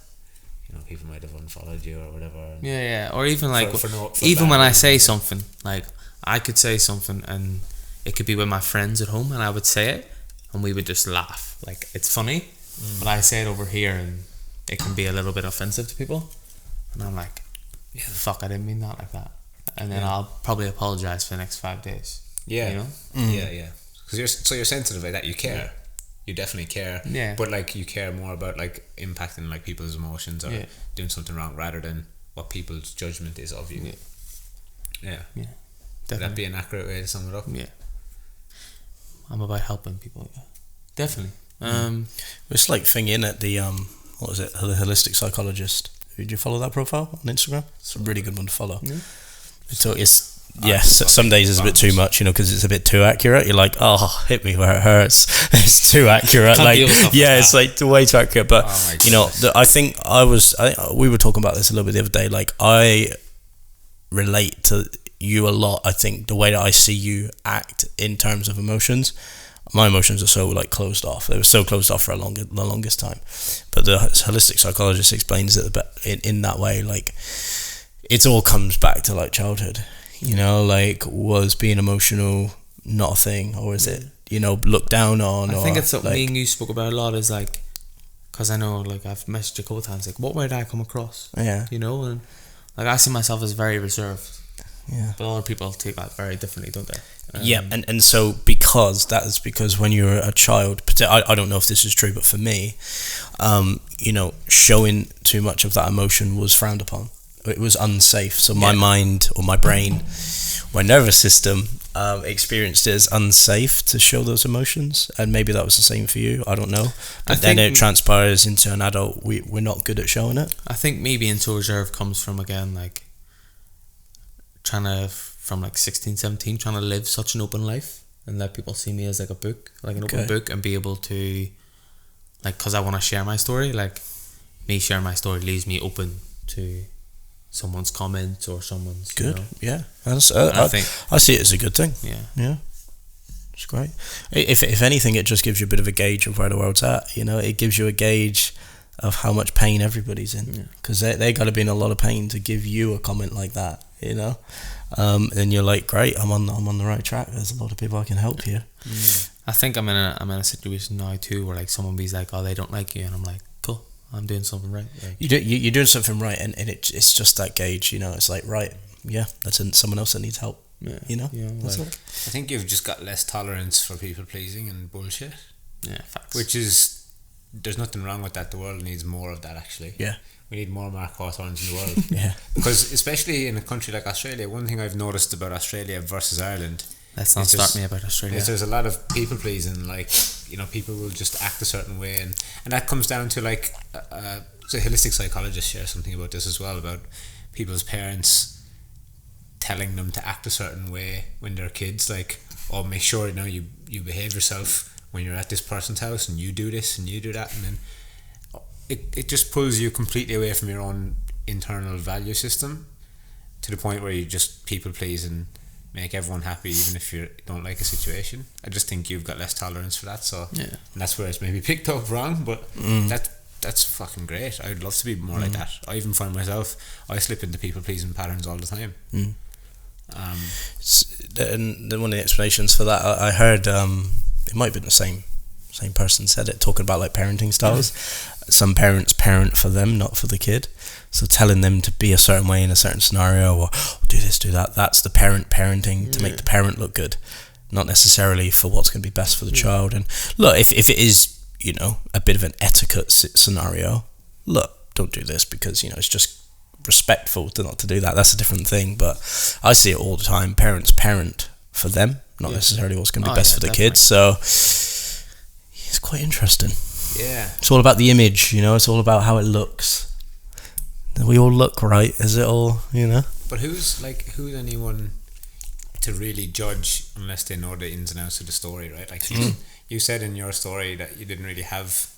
people might have unfollowed you or whatever. Yeah. Or even like, even when I say something, like I could say something and it could be with my friends at home and I would say it and we would just laugh. Like it's funny, but I say it over here and it can be a little bit offensive to people. And I'm like, fuck, I didn't mean that like that. And then I'll probably apologize for the next 5 days. Yeah. Yeah. Because you're sensitive like that. You care. Yeah. You definitely care. Yeah. But like you care more about like impacting like people's emotions or doing something wrong rather than what people's judgment is of you. Yeah. Would that be an accurate way to sum it up? Yeah. I'm about helping people. Yeah. Definitely. It's like thing in at the what was it? The holistic psychologist. Did you follow that profile on Instagram? It's a really good one to follow. Yeah. So some days it's a bit too much, because it's a bit too accurate. You're like, oh, hit me where it hurts. It's too accurate. Like, it's like way too accurate. But I think we were talking about this a little bit the other day. Like, I relate to you a lot. I think the way that I see you act in terms of emotions, my emotions are so like closed off. They were so closed off for the longest time. But the holistic psychologist explains it in that way. Like, it all comes back to like childhood. Like, was being emotional not a thing, or is it looked down on? I think it's something me and you spoke about a lot. Is like, because I know like I've messaged you a couple of times. Like, what way did I come across? Yeah. And like I see myself as very reserved. Yeah. But other people take that very differently, don't they? And so because when you were a child, I don't know if this is true, but for me, showing too much of that emotion was frowned upon. It was unsafe. So my mind or my brain, my nervous system, experienced it as unsafe to show those emotions. And maybe that was the same for you. I don't know. But then it transpires into an adult. We're not good at showing it. I think me being so reserved comes from, again, like from like 16, 17, trying to live such an open life and let people see me as like a book, like an open book, and be able to, like, because I want to share my story. Like, me sharing my story leaves me open to someone's comments or someone's good. I see it as a good thing. It's great. If anything, it just gives you a bit of a gauge of where the world's at. It gives you a gauge of how much pain everybody's in, because they got to be in a lot of pain to give you a comment like that. And you're like, great, I'm on the right track. There's a lot of people I can help here. I think I'm in a situation now too where like someone be like, oh, they don't like you, and I'm like, cool, I'm doing something right. Like, you're doing something right, and it's just that gauge. It's like, right, that's someone else that needs help. That's all. I think you've just got less tolerance for people pleasing and bullshit. Facts. Which is, there's nothing wrong with that. The world needs more of that, actually. We need more Mark Hawthorns in the world. Because especially in a country like Australia, one thing I've noticed about Australia versus Ireland. Let's not start me about Australia. There's a lot of people pleasing. Like, people will just act a certain way, and that comes down to like so a holistic psychologist shares something about this as well, about people's parents telling them to act a certain way when they're kids, like, oh, make sure you behave yourself when you're at this person's house, and you do this and you do that, and then it just pulls you completely away from your own internal value system to the point where you just people please and make everyone happy even if you don't like a situation. I just think you've got less tolerance for that, so and that's where it's maybe picked up wrong, but that's fucking great. I would love to be more like that. I even find myself, I slip into people pleasing patterns all the time. And one of the explanations for that, I heard it might have been the same person said it, talking about like parenting styles. Some parents parent for them, not for the kid. So telling them to be a certain way in a certain scenario, or do this, do that, that's the parent parenting to make the parent look good, not necessarily for what's going to be best for the child. And look, if it is, you know, a bit of an etiquette scenario, look, don't do this because, you know, it's just respectful to not to do that. That's a different thing. But I see it all the time. Parents parent for them, not necessarily what's going to be best for the kids. So it's quite interesting. Yeah, it's all about the image, you know. It's all about how it looks. We all look right, is it all, you know? But who's anyone to really judge unless they know the ins and outs of the story, right? Like you said in your story that you didn't really have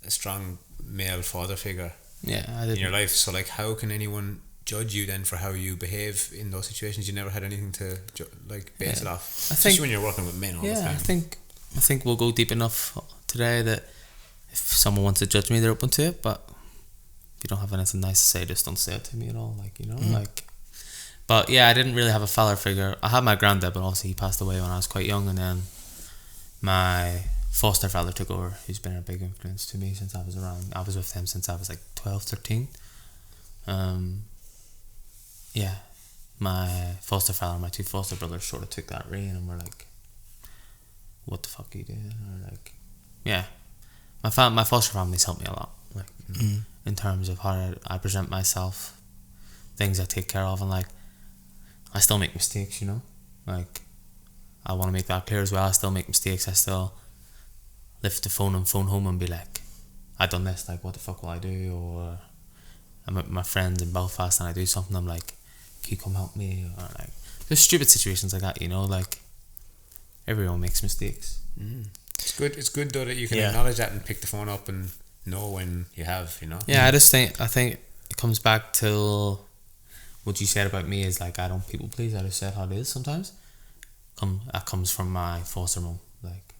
a strong male father figure in your life. So like, how can anyone judge you then for how you behave in those situations? You never had anything to base it off. Especially when you're working with men all the time. I think we'll go deep enough today that if someone wants to judge me, they're open to it. But if you don't have anything nice to say, just don't say it to me at all. Like, you know, But yeah, I didn't really have a father figure. I had my granddad, but obviously he passed away when I was quite young, and then my foster father took over, who's been a big influence to me since I was around. I was with him since I was like 12, 13. My foster father and my two foster brothers sort of took that reign and were like, what the fuck are you doing? Or like, my foster family's helped me a lot, like in terms of how I present myself, things I take care of, and like I still make mistakes, you know, like I want to make that clear as well. I still make mistakes. I still lift the phone and phone home and be like, I done this, like what the fuck will I do? Or I'm at my friends in Belfast and I do something, I'm like, can you come help me? Or like just stupid situations like that, you know, like everyone makes mistakes. It's good though that you can acknowledge that and pick the phone up and know when you have, you know. I think it comes back to what you said about me is like, I don't people please. I just said how it is sometimes. That comes from my foster mum. Like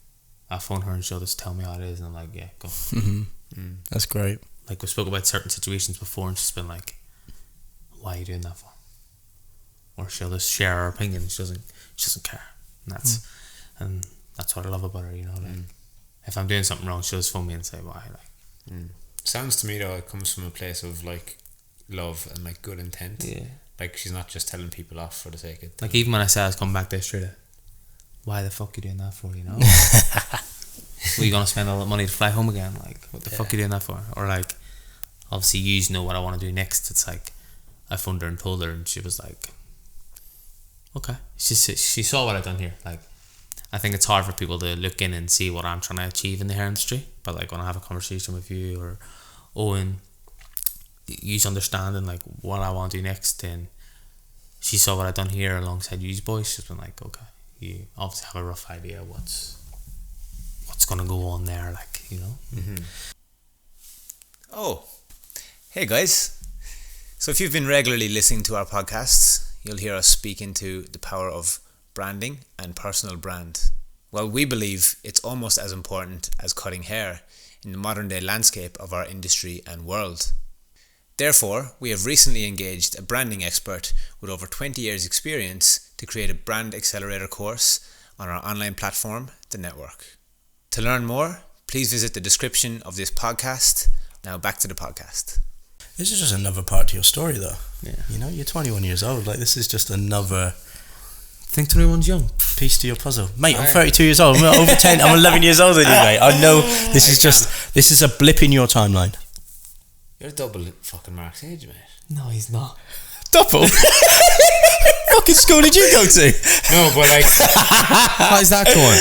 I phone her and she'll just tell me how it is, and I'm like, yeah, go. That's great. Like we spoke about certain situations before, and she's been like, why are you doing that for? Or she'll just share her opinion. She doesn't care. And that's what I love about her, you know. Like if I'm doing something wrong, she'll just phone me and say why. Like sounds to me though it comes from a place of like love and like good intent. Like she's not just telling people off for the sake of it. Like even when I say I was coming back there straight, why the fuck are you doing that for, you know? Were you gonna spend all that money to fly home again? Like what the fuck are you doing that for? Or like obviously you know what I want to do next. It's like I phoned her and told her, and she was like, okay. She saw what I've done here. Like I think it's hard for people to look in and see what I'm trying to achieve in the hair industry, but like when I have a conversation with you or Owen, you understanding like what I want to do next, and she saw what I've done here alongside you boys. She's been like, okay, you obviously have a rough idea what's gonna go on there, like, you know. Oh, hey guys, so if you've been regularly listening to our podcasts, you'll hear us speak into the power of branding and personal brand. Well, we believe it's almost as important as cutting hair in the modern day landscape of our industry and world. Therefore, we have recently engaged a branding expert with over 20 years experience to create a brand accelerator course on our online platform, The Network. To learn more, please visit the description of this podcast. Now back to the podcast. This is just another part to your story though. Yeah. You know, you're 21 years old. Like this is just another I think 21's young. piece to your puzzle. Mate, I'm 32 years old. I'm over 10. I'm 11 years older than you, mate. I know this is a blip in your timeline. You're double fucking Mark's age, mate. No, he's not. Double? Fucking school did you go to? No, but like How is that going?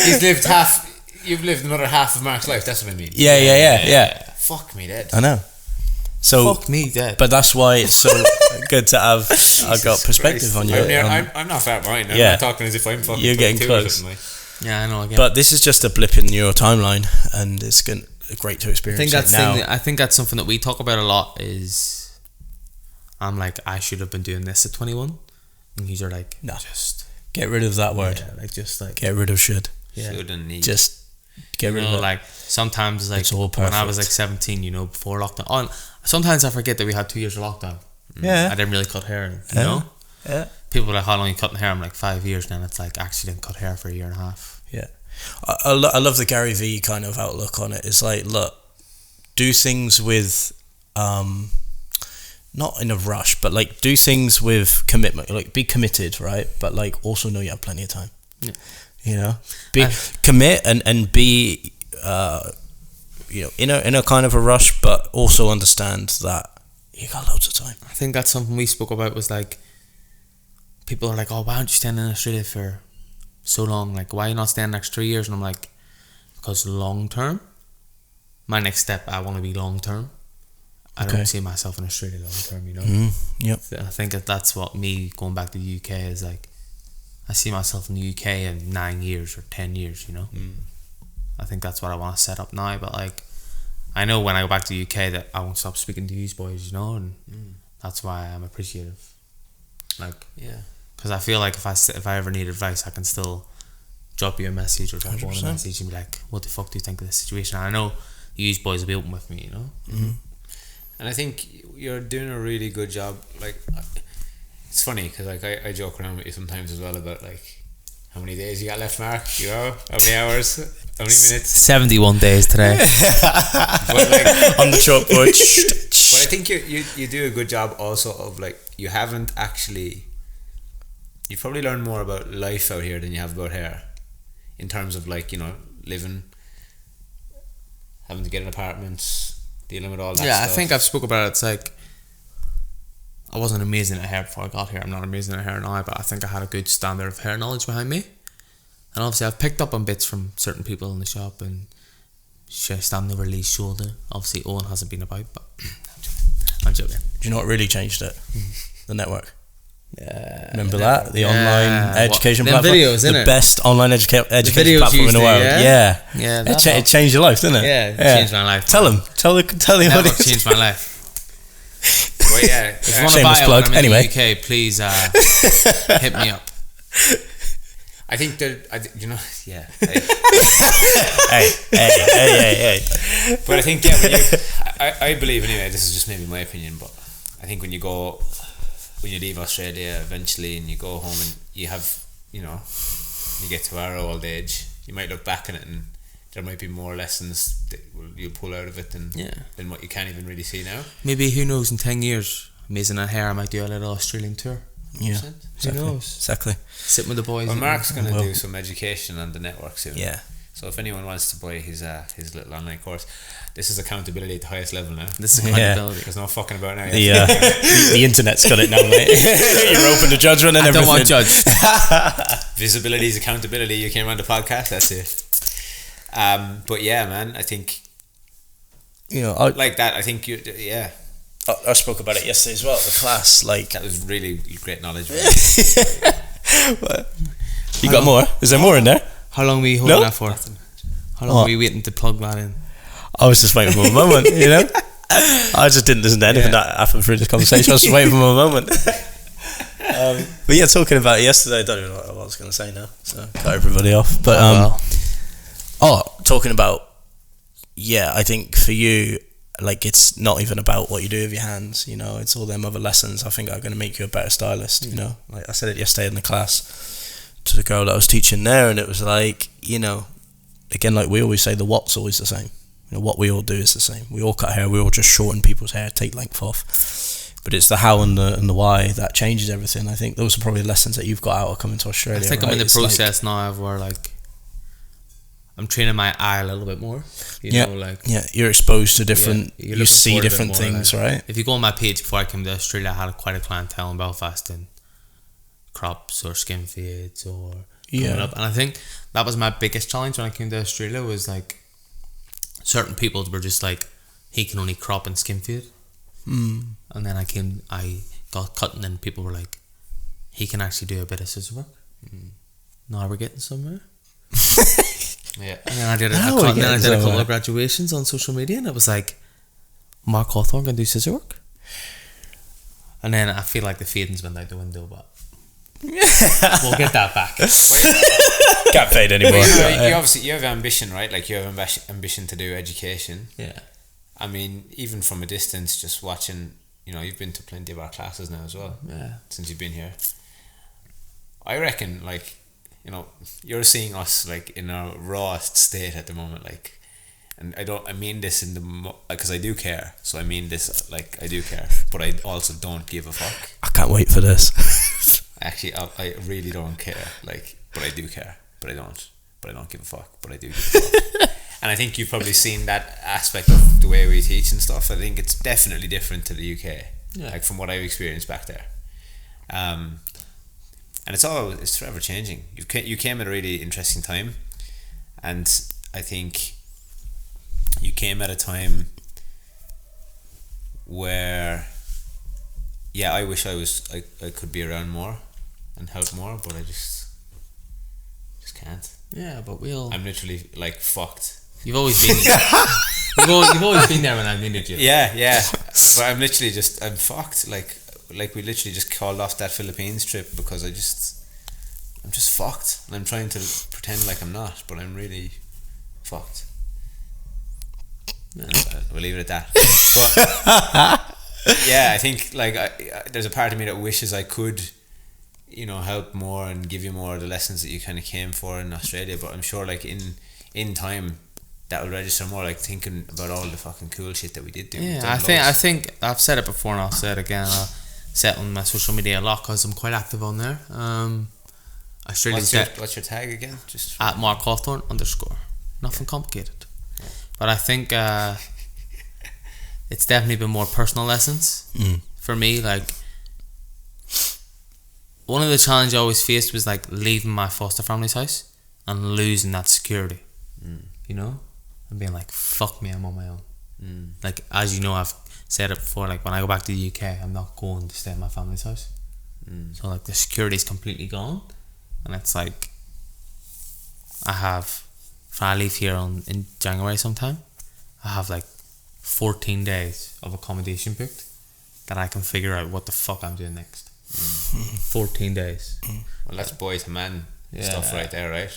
You've lived another half of Mark's life, that's what I mean. Yeah. Fuck me dead. I know. So, fuck me dead. but that's why it's so good to have I got perspective Christ. on you. I'm not far behind. I'm Yeah. not talking as if I'm fucking You're getting 22 or close. something like. Yeah, I know. Again. But this is just a blip in your timeline, and it's great to experience. I think that's something that we talk about a lot. I'm like, I should have been doing this at 21, and you're like, No. just Get rid of that word. Yeah, like just like Get rid of should. yeah. Should and need. Just get rid You of know, it. like sometimes like It's all when I was perfect. like 17, you know, before lockdown. Oh, and sometimes I forget that we had 2 years of lockdown. Yeah. I didn't really cut hair, you Yeah. know. Yeah. People are like, how long you cutting hair? I'm like 5 years now. And it's like actually didn't cut hair for a year and a half. Yeah. I love the Gary Vee kind of outlook on it. It's like, look, do things with, not in a rush, but like do things with commitment. Like be committed, right? But like also know you have plenty of time. Yeah. You know, commit and be, you know, in a kind of a rush, but also understand that you got loads of time. I think that's something we spoke about was like, people are like, oh, why aren't you staying in Australia for so long? Like, why are you not staying the next 3 years? And I'm like, because long term, my next step, I want to be long term. I Okay. don't see myself in Australia long term, you know? Yep. I think that's what me going back to the UK is like. I see myself in the UK in 9 years or 10 years, you know? I think that's what I want to set up now. But like, I know when I go back to the UK that I won't stop speaking to these boys, you know? And that's why I'm appreciative. Like, Yeah. because I feel like if I ever need advice, I can still drop you a message or drop one a 100%. message and be like, what the fuck do you think of this situation? And I know these boys will be open with me, you know? And I think you're doing a really good job. Like, it's funny because like I joke around with you sometimes as well about like how many days you got left, Mark. You know, how many hours, how many minutes. 71 days today. But like, On the chalkboard. but I think you do a good job also of like you haven't actually. You probably learned more about life out here than you have about hair, in terms of like, you know, living, having to get an apartment, dealing with all that Yeah, stuff. I think I've spoke about it. It's like, I wasn't amazing at hair before I got here. I'm not amazing at hair now, but I think I had a good standard of hair knowledge behind me. And obviously I've picked up on bits from certain people in the shop and stand over Lee's shoulder. Obviously Owen hasn't been about, but I'm joking. Do you know what really changed it? The network. Yeah. Remember that? The online education Them platform? videos, the innit? best online education videos platform in the used world. it, Yeah. Yeah, It, that it changed your life, didn't it? Yeah, it changed my life. Tell them. Tell the Network audience. changed my life. Well, yeah. If you want to Shameless buy it plug. when I'm Anyway. in the UK, please hit me up. I think that you know, yeah. Hey. But I think yeah, when you, I believe anyway. This is just maybe my opinion, but I think when you leave Australia eventually and you go home and you have, you know, you get to our old age, you might look back on it and there might be more lessons that you'll pull out of it than what you can't even really see now. Maybe, who knows, in 10 years, amazing at hair, I might do a little Australian tour. Yeah. Who knows? Exactly. Sit with the boys. Well, Mark's going to Well. do some education on the network soon. Yeah. So if anyone wants to buy his little online course, this is accountability at the highest level now. This is Yeah. accountability. There's no fucking about now. The internet's got it now, mate. You're open to judgment and I everything. don't want judged. Visibility is accountability. You came on the podcast. That's it. But yeah, man, I think You know, like that. I think I spoke about it yesterday as well at the class. Like, that was really great knowledge. you got more? Is there more in there? How long were you holding No? that for? How long were you waiting to plug that in? I was just waiting for a moment, you know? I just didn't listen to anything that happened through this conversation. I was just waiting for a moment. But yeah, talking about it yesterday, I don't even know what I was going to say now. So, cut everybody off. But, talking about, I think for you, like, it's not even about what you do with your hands, you know, it's all them other lessons I think are going to make you a better stylist, you know? Like I said it yesterday in the class to the girl that I was teaching there, and it was like, you know, again, like we always say, the what's always the same. You know, what we all do is the same. We all cut hair, we all just shorten people's hair, take length off. But it's the how and the why that changes everything. I think those are probably lessons that you've got out of coming to Australia. I think right? I'm in the It's process now of where, like, I'm training my eye a little bit more. You know, like, you're exposed to different, you're you looking see forward a bit different more, things, like, right? If you go on my page before I came to Australia, I had quite a clientele in Belfast and crops or skin fades or coming up. And I think that was my biggest challenge when I came to Australia, was like, certain people were just like, he can only crop and skin fade. And then I got cutting and people were like, he can actually do a bit of scissor work. Now we're getting somewhere. Yeah. And then I did Now we're getting a couple somewhere. of graduations on social media, and it was like, Mark Hawthorne can do scissor work. And then I feel like the fading's went out the window, but We'll get that back. Can't paid anymore. You obviously you have ambition, right? Like you have ambition to do education. Yeah. I mean, even from a distance, just watching, you've been to plenty of our classes now as well. Yeah. Since you've been here, I reckon, like, you're seeing us like in our rawest state at the moment, like, and I mean this in the because I do care. So I mean this like I do care, but I also don't give a fuck. I can't wait for this. Actually, I really don't care. Like, but I do care. But I don't give a fuck. But I do give a fuck. And I think you've probably seen that aspect of the way we teach and stuff. I think it's definitely different to the UK. Yeah. Like from what I've experienced back there. And it's forever changing. You came at a really interesting time, and I think you came at a time where, I wish I could be around more and help more, but I just can't. Yeah, but I'm literally like fucked. You've always been you've always been there when I've needed you. Yeah. But I'm literally I'm fucked. Like we literally just called off that Philippines trip because I'm just fucked. And I'm trying to pretend like I'm not, but I'm really fucked. We'll leave it at that. But yeah, I think like there's a part of me that wishes I could, help more and give you more of the lessons that you kind of came for in Australia. But I'm sure like in time that will register more, like thinking about all the fucking cool shit that we did do. Yeah, I think I've said it before and I'll say it again. I'll say it on my social media a lot because I'm quite active on there. What's your tag again? Just at Mark Hawthorne _. Nothing complicated. Yeah. But I think it's definitely been more personal lessons for me. Like, one of the challenges I always faced was like leaving my foster family's house and losing that security. And being like, fuck me, I'm on my own. Like, as you know, I've said it before, like when I go back to the UK, I'm not going to stay at my family's house. So like the security is completely gone, and it's like if I leave here in January sometime, I have like 14 days of accommodation booked that I can figure out what the fuck I'm doing next. 14 days. Well, that's boy to man stuff right there, right?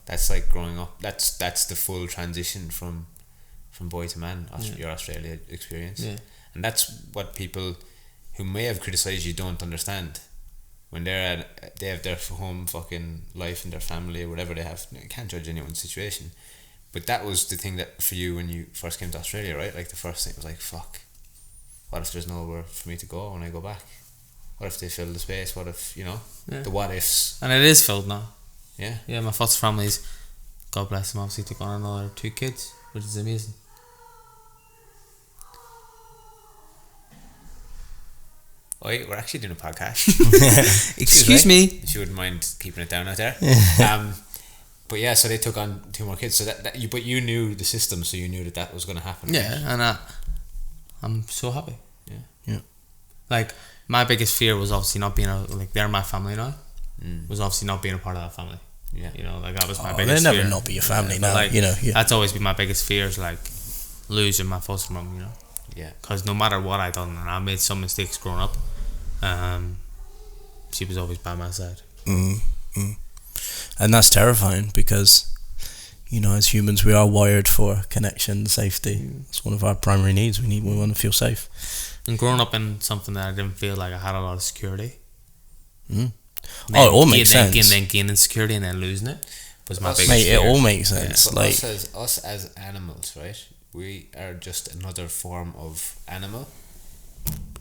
That's like growing up. That's the full transition from boy to man. Your Australia experience. Yeah. And that's what people who may have criticised you don't understand. When they have their home fucking life and their family or whatever they have, you can't judge anyone's situation. But that was the thing that for you when you first came to Australia, right? Like the first thing was like, fuck, what if there's nowhere for me to go when I go back? What if they fill the space? What if, the what ifs? And it is filled now. Yeah. Yeah, my foster family's, God bless them, obviously took on another 2 kids, which is amazing. Oi, we're actually doing a podcast. Excuse me. If you wouldn't mind keeping it down out there. But yeah, so they took on 2 more kids. So but you knew the system, so you knew that was going to happen. Yeah, and I'm so happy. Yeah. Like, my biggest fear was obviously not being they're my family now. Was obviously not being a part of that family. Yeah. Like that was my biggest fear. They'll never not be your family now. Like, that's always been my biggest fear, is like losing my foster mum. Yeah. Because no matter what I done, and I made some mistakes growing up, she was always by my side. And that's terrifying because, as humans, we are wired for connection, safety. It's one of our primary needs. We want to feel safe. And growing up in something that I didn't feel like I had a lot of security. It all makes sense. And then gaining security and then losing it was my biggest fear. It all makes sense. But like us as animals, right? We are just another form of animal.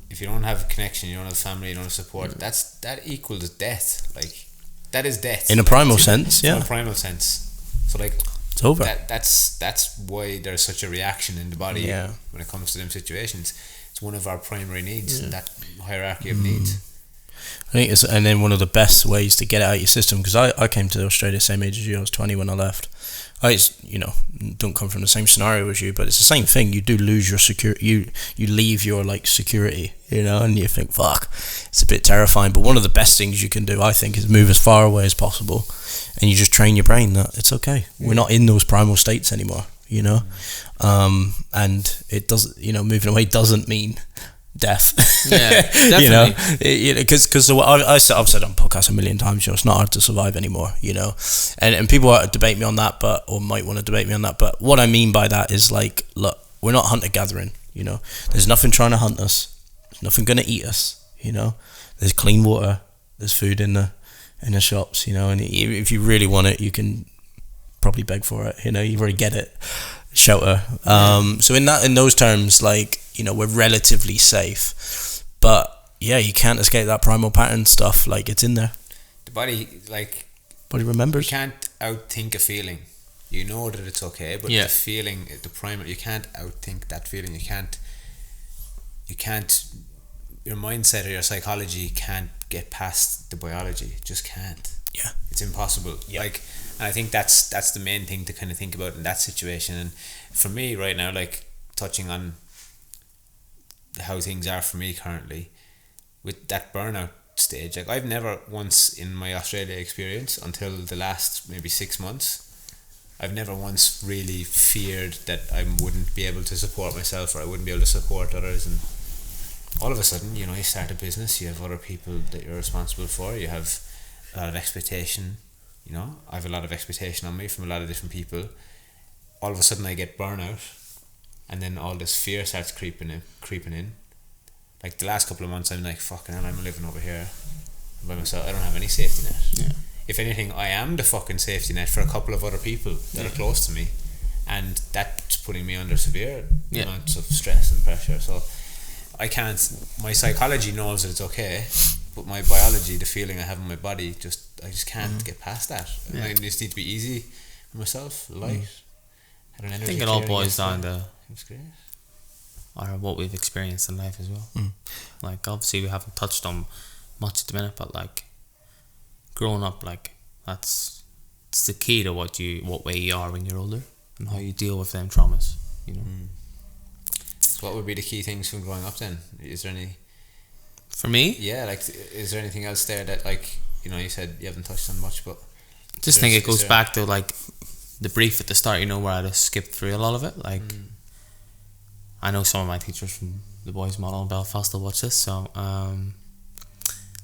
If you don't have a connection, you don't have family, you don't have support, that equals death. Like, that is death. In a primal sense, yeah. In a primal sense. So like, it's over. That's why there's such a reaction in the body when it comes to them situations. It's one of our primary needs, that hierarchy of needs. I think and then one of the best ways to get it out of your system, because I came to Australia the same age as you. I was 20 when I left. I don't come from the same scenario as you, but it's the same thing. You do lose your security. You leave your security, and you think, fuck, it's a bit terrifying. But one of the best things you can do, I think, is move as far away as possible, and you just train your brain that it's okay. We're not in those primal states anymore, and it doesn't, moving away doesn't mean death. Yeah, You know, definitely. because I've said on podcasts a million times, you know, it's not hard to survive anymore, you know, and people debate me on that, or might want to debate me on that, but what I mean by that is like, look, we're not hunter gathering, you know, there's nothing trying to hunt us, there's nothing gonna eat us, you know, there's clean water, there's food in the shops, you know, and if you really want it, you can probably beg for it, you know, you already get it, shelter. So in those terms, like, you know, we're relatively safe, but yeah, you can't escape that primal pattern stuff. Like, it's in there. The body, like, Body remembers. you can't outthink a feeling. You know that it's okay, but Yeah. the feeling, the primal, you can't outthink that feeling. You can't. Your mindset or your psychology can't get past the biology. It just can't. Yeah. It's impossible. Yeah. Like, and I think that's the main thing to kind of think about in that situation. And for me right now, like, touching on how things are for me currently with that burnout stage, like, I've never once in my Australia experience until the last maybe 6 months, I've never once really feared that I wouldn't be able to support myself or I wouldn't be able to support others. And all of a sudden, you know, you start a business, you have other people that you're responsible for, you have a lot of expectation, you know, I have a lot of expectation on me from a lot of different people. All of a sudden I get burnout, and then all this fear starts creeping in. Like, the last couple of months, I'm like, fucking hell, I'm living over here by myself. I don't have any safety net. Yeah. If anything, I am the fucking safety net for a couple of other people that are close to me, and that's putting me under severe amounts of stress and pressure. So I can't. My psychology knows that it's okay, but my biology, the feeling I have in my body, I just can't get past that. Yeah. I just need to be easy for myself, light. Had an I energy think it all clearing boils down yesterday. to It was great. or what we've experienced in life as well. Like, obviously we haven't touched on much at the minute, but like, growing up, like, it's the key to what way you are when you're older and how you deal with them traumas, you know. So what would be the key things from growing up then? Is there any? For me, Yeah, like, is there anything else there that, like, you know, you said you haven't touched on much, but just think it goes back to like the brief at the start, you know, where I just skipped through a lot of it. Like, I know some of my teachers from the boys' model in Belfast will watch this, so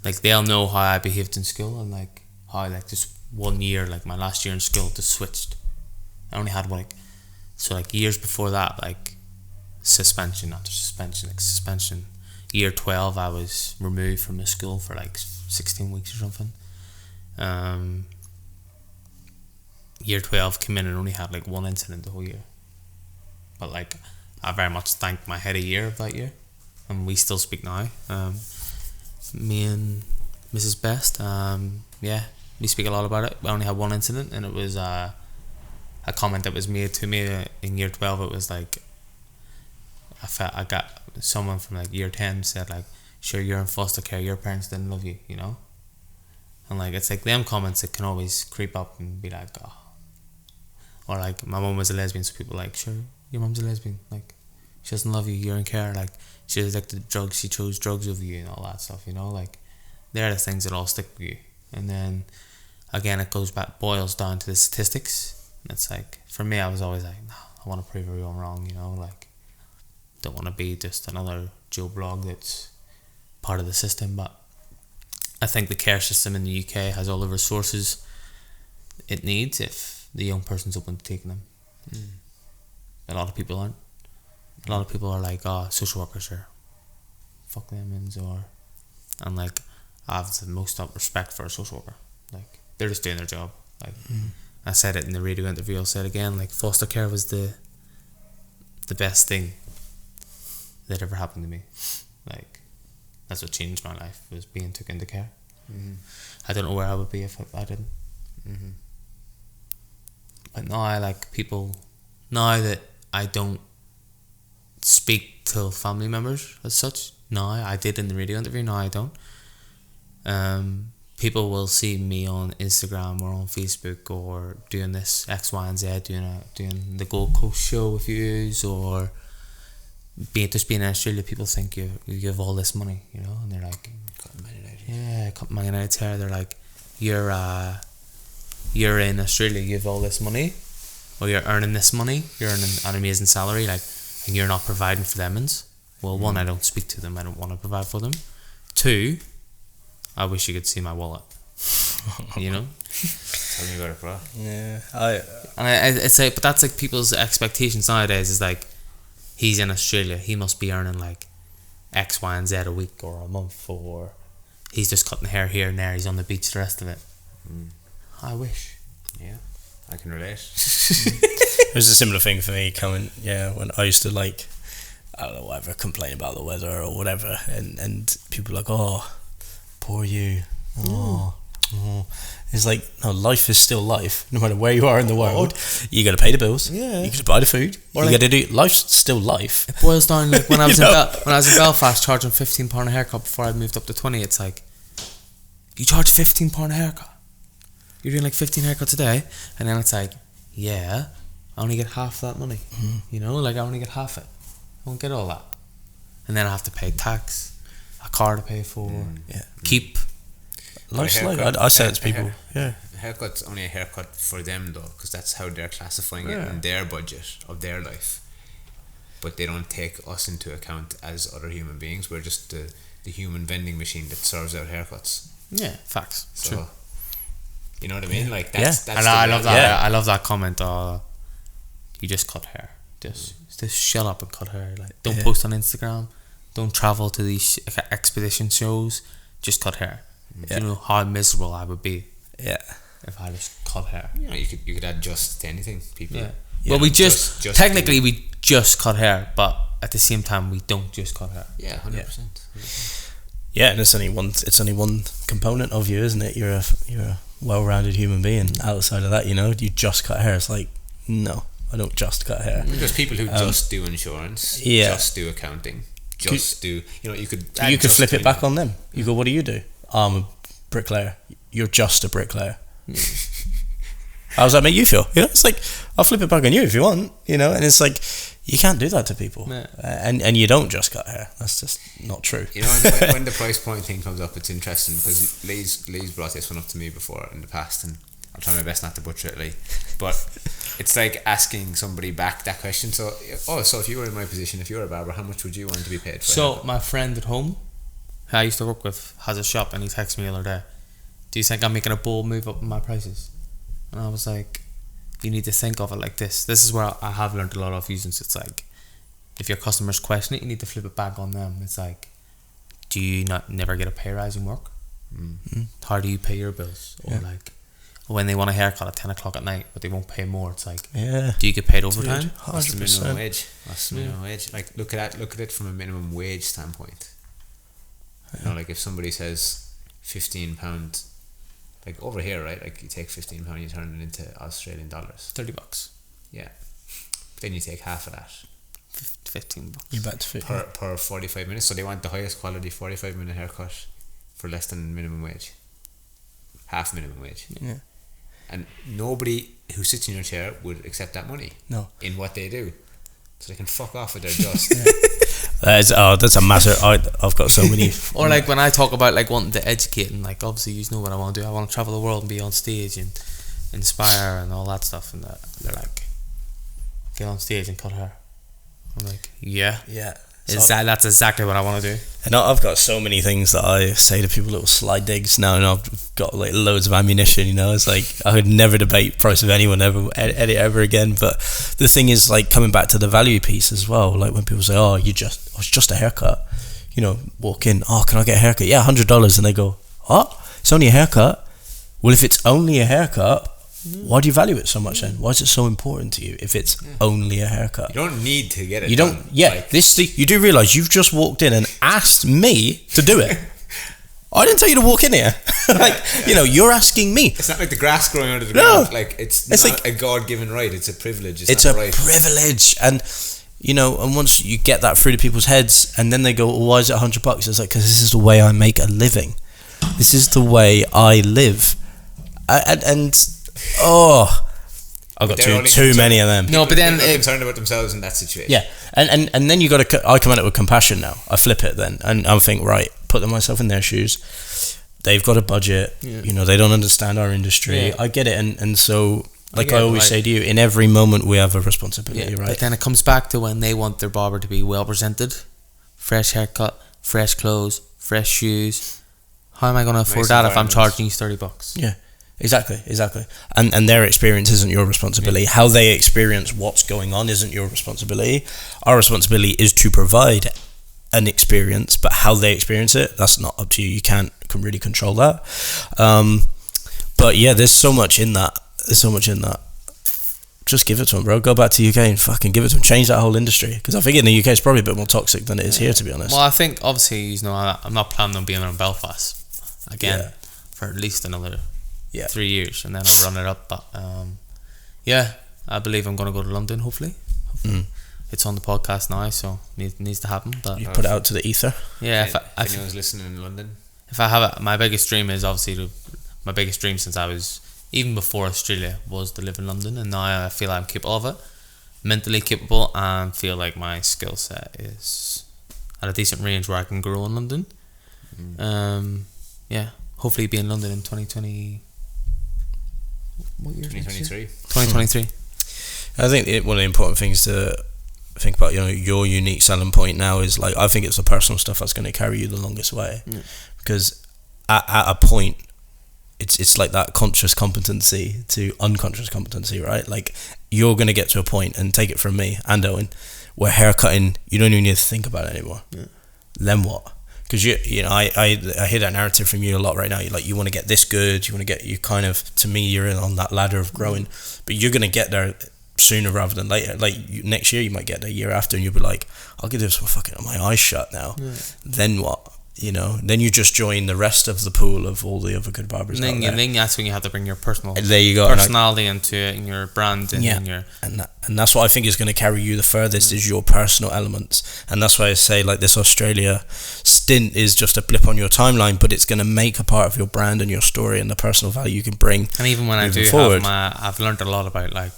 like, they'll know how I behaved in school, and like how, like, just 1 year, like my last year in school, just switched. I only had like years before that, like, suspension after suspension, like suspension. Year 12, I was removed from the school for like 16 weeks or something. Year 12 came in and only had like one incident the whole year, but like, I very much thank my head a year of that year, and we still speak now. Me and Mrs. Best, yeah, we speak a lot about it. We only had one incident, and it was a comment that was made to me in year 12. It was like, I got someone from like year 10 said like, sure, you're in foster care, your parents didn't love you, you know. And like, it's like them comments that can always creep up and be like, oh. Or like, my mum was a lesbian, so people like, sure, your mum's a lesbian, like, she doesn't love you, you're in care, like, she was addicted to drugs, she chose drugs over you, and all that stuff, you know. Like, they're the things that all stick with you. And then again, it boils down to the statistics. It's like, for me, I was always like, no, I want to prove everyone wrong, you know. Like, don't want to be just another Joe Blog that's part of the system. But I think the care system in the UK has all the resources it needs if the young person's open to taking them. A lot of people aren't. A lot of people are like, oh, social workers are fuck them and like, I have the most respect for a social worker. Like, they're just doing their job. Like, I said it in the radio interview, I'll say it again, like, foster care was the best thing that ever happened to me. Like, that's what changed my life, was being took into care. I don't know where I would be if I didn't. But now I like people, now that I don't speak to family members as such, now I did in the radio interview, now I don't. People will see me on Instagram or on Facebook or doing this X, Y, and Z, doing the Gold Coast show with yous, or being in Australia. People think you give all this money, you know, and they're like, a couple million out here. They're like, you're in Australia, you give all this money, or you're earning this money, you're earning an amazing salary, like, and you're not providing for them. Well, one, I don't speak to them. I don't want to provide for them. Two, I wish you could see my wallet. You know. Tell me about it, bro. Yeah, it's like, but that's like people's expectations nowadays. Is like, he's in Australia. He must be earning like X, Y, and Z a week or a month, or he's just cutting hair here and there. He's on the beach the rest of it. I wish. Yeah, I can relate. it was a similar thing for me coming. Yeah, when I used to like, I don't know, whatever, complain about the weather or whatever, and people are like, oh, poor you. Oh. It's like, no, life is still life. No matter where you are in the world, you got to pay the bills. Yeah, you got to buy the food. Or you got to do. Life's still life. It boils down like when I was when I was in Belfast charging £15 a haircut before I moved up to 20. It's like, you charge £15 a haircut. You're doing like 15 haircuts a day, and then it's like, yeah, I only get half that money. You know, like I only get half it. I won't get all that, and then I have to pay tax, a car to pay for, keep. Life's like, I say it to people. A haircut's only a haircut for them though, because that's how they're classifying it in their budget of their life. But they don't take us into account as other human beings. We're just the human vending machine that serves out haircuts. Yeah, facts. So, true. You know what I mean? Like that's and I love that. Yeah. I love that comment. You just cut hair. Just shut up and cut hair. Like, don't post on Instagram. Don't travel to these expedition shows. Just cut hair. Do you know how miserable I would be? Yeah. If I just cut hair. You know, you could add just to anything, people. Yeah. Well, we just technically we just cut hair, but at the same time we don't just cut hair. Yeah, 100%. Yeah, and it's only one component of you, isn't it? You're a well-rounded human being. Outside of that, you know, you just cut hair. It's like, no, I don't just cut hair. There's people who just do insurance, just do accounting, just do. You know, you could flip it back on them. You go, what do you do? I'm a bricklayer. You're just a bricklayer. How does that make you feel? You know, it's like, I'll flip it back on you if you want. You know, and it's like, you can't do that to people. Yeah. And you don't just cut hair. That's just not true. You know, when the price point thing comes up, it's interesting because Lee's brought this one up to me before in the past, and I'll try my best not to butcher it, Lee. But it's like asking somebody back that question. So if you were in my position, if you were a barber, how much would you want to be paid for? So my friend at home, who I used to work with, has a shop, and he texted me the other day, do you think I'm making a bold move up in my prices? And I was like, you need to think of it like this. This is where I have learned a lot of using. It's like, if your customers question it, you need to flip it back on them. It's like, do you never get a pay rise in work? How do you pay your bills? Or like, when they want a haircut at 10 o'clock at night, but they won't pay more, it's like, do you get paid overtime? What's the minimum wage? What's the minimum wage? Like, look at it from a minimum wage standpoint. You know, like if somebody says £15, like over here, right? Like you take £15, you turn it into Australian dollars. $30. Yeah. But then you take half of that. $15. You're back to 50 per 45 minutes. So they want the highest quality 45-minute haircut for less than minimum wage. Half minimum wage. Yeah. And nobody who sits in your chair would accept that money. No. In what they do. So they can fuck off with their just. That's a massive. I've got so many. Or like when I talk about like wanting to educate, and like obviously you know what I want to do. I want to travel the world and be on stage and inspire and all that stuff. And they're like, get on stage and cut hair. I'm like, yeah. That's exactly what I want to do. And I've got so many things that I say to people, little slide digs now, and I've got like loads of ammunition. You know, it's like I would never debate price of anyone ever again. But the thing is, like coming back to the value piece as well. Like when people say, "Oh, it's just a haircut," you know, walk in, "Oh, can I get a haircut?" Yeah, $100, and they go, "Oh, it's only a haircut." Well, if it's only a haircut, why do you value it so much then? Why is it so important to you if it's only a haircut? You don't need to get it. You don't. Done. Yeah, like, you do realise you've just walked in and asked me to do it. I didn't tell you to walk in here. You know, you're asking me. It's not like the grass growing under the ground. Like it's not like a God-given right. It's a privilege. It's not a right. Privilege, and you know, and once you get that through to people's heads, and then they go, well, "Why is it $100?" It's like, because this is the way I make a living. This is the way I live, and I've got too many of them. No, but then they're concerned about themselves in that situation. Yeah, and then you got to. I come at it with compassion now. I flip it then, and I think, right, put myself in their shoes. They've got a budget. Yeah. You know, they don't understand our industry. Yeah. I get it, and so like I always say to you, in every moment we have a responsibility, right? But then it comes back to when they want their barber to be well presented, fresh haircut, fresh clothes, fresh shoes. How am I going to afford Nice that if I'm environment. charging you $30? Yeah, exactly. And their experience isn't your responsibility. How they experience what's going on isn't your responsibility. Our responsibility is to provide an experience, but how they experience it, that's not up to you. You can really control that. But yeah, there's so much in that. Just give it to them, bro. Go back to the UK and fucking give it to them. Change that whole industry, because I think in the UK it's probably a bit more toxic than it is here, to be honest. Well, I think obviously, you know, I'm not planning on being in Belfast again for at least another 3 years, and then I'll run it up. But yeah, I believe I'm going to go to London. Hopefully. It's on the podcast now, so needs to happen. But You put it out to the ether. yeah, If anyone's listening in London, if I have it, my biggest dream is obviously my biggest dream since I was, even before Australia, was to live in London, and now I feel I'm capable of it, mentally capable, and feel like my skill set is at a decent range where I can grow in London. Yeah, hopefully be in London in 2020. What year? 2023. 2023. I think one of the important things to think about, you know, your unique selling point now is, like, I think it's the personal stuff that's going to carry you the longest way, because at a point it's like that conscious competency to unconscious competency, right? Like, you're going to get to a point, and take it from me and Owen, where haircutting, you don't even need to think about it anymore. Then what? Because you know, I hear that narrative from you a lot right now. You want to get this good, you kind of, to me, you're on that ladder of growing, but you're going to get there sooner rather than later. Like, next year you might get there, year after, and you'll be like, I'll give this fucking my eyes shut now. Then what? You know, then you just join the rest of the pool of all the other good barbers. And then that's when you have to bring your there you go, personality into it, and your brand, and your and that's what I think is going to carry you the furthest, is your personal elements. And that's why I say, like, this Australia stint is just a blip on your timeline, but it's going to make a part of your brand and your story and the personal value you can bring. And even when I do forward. I've learned a lot about, like,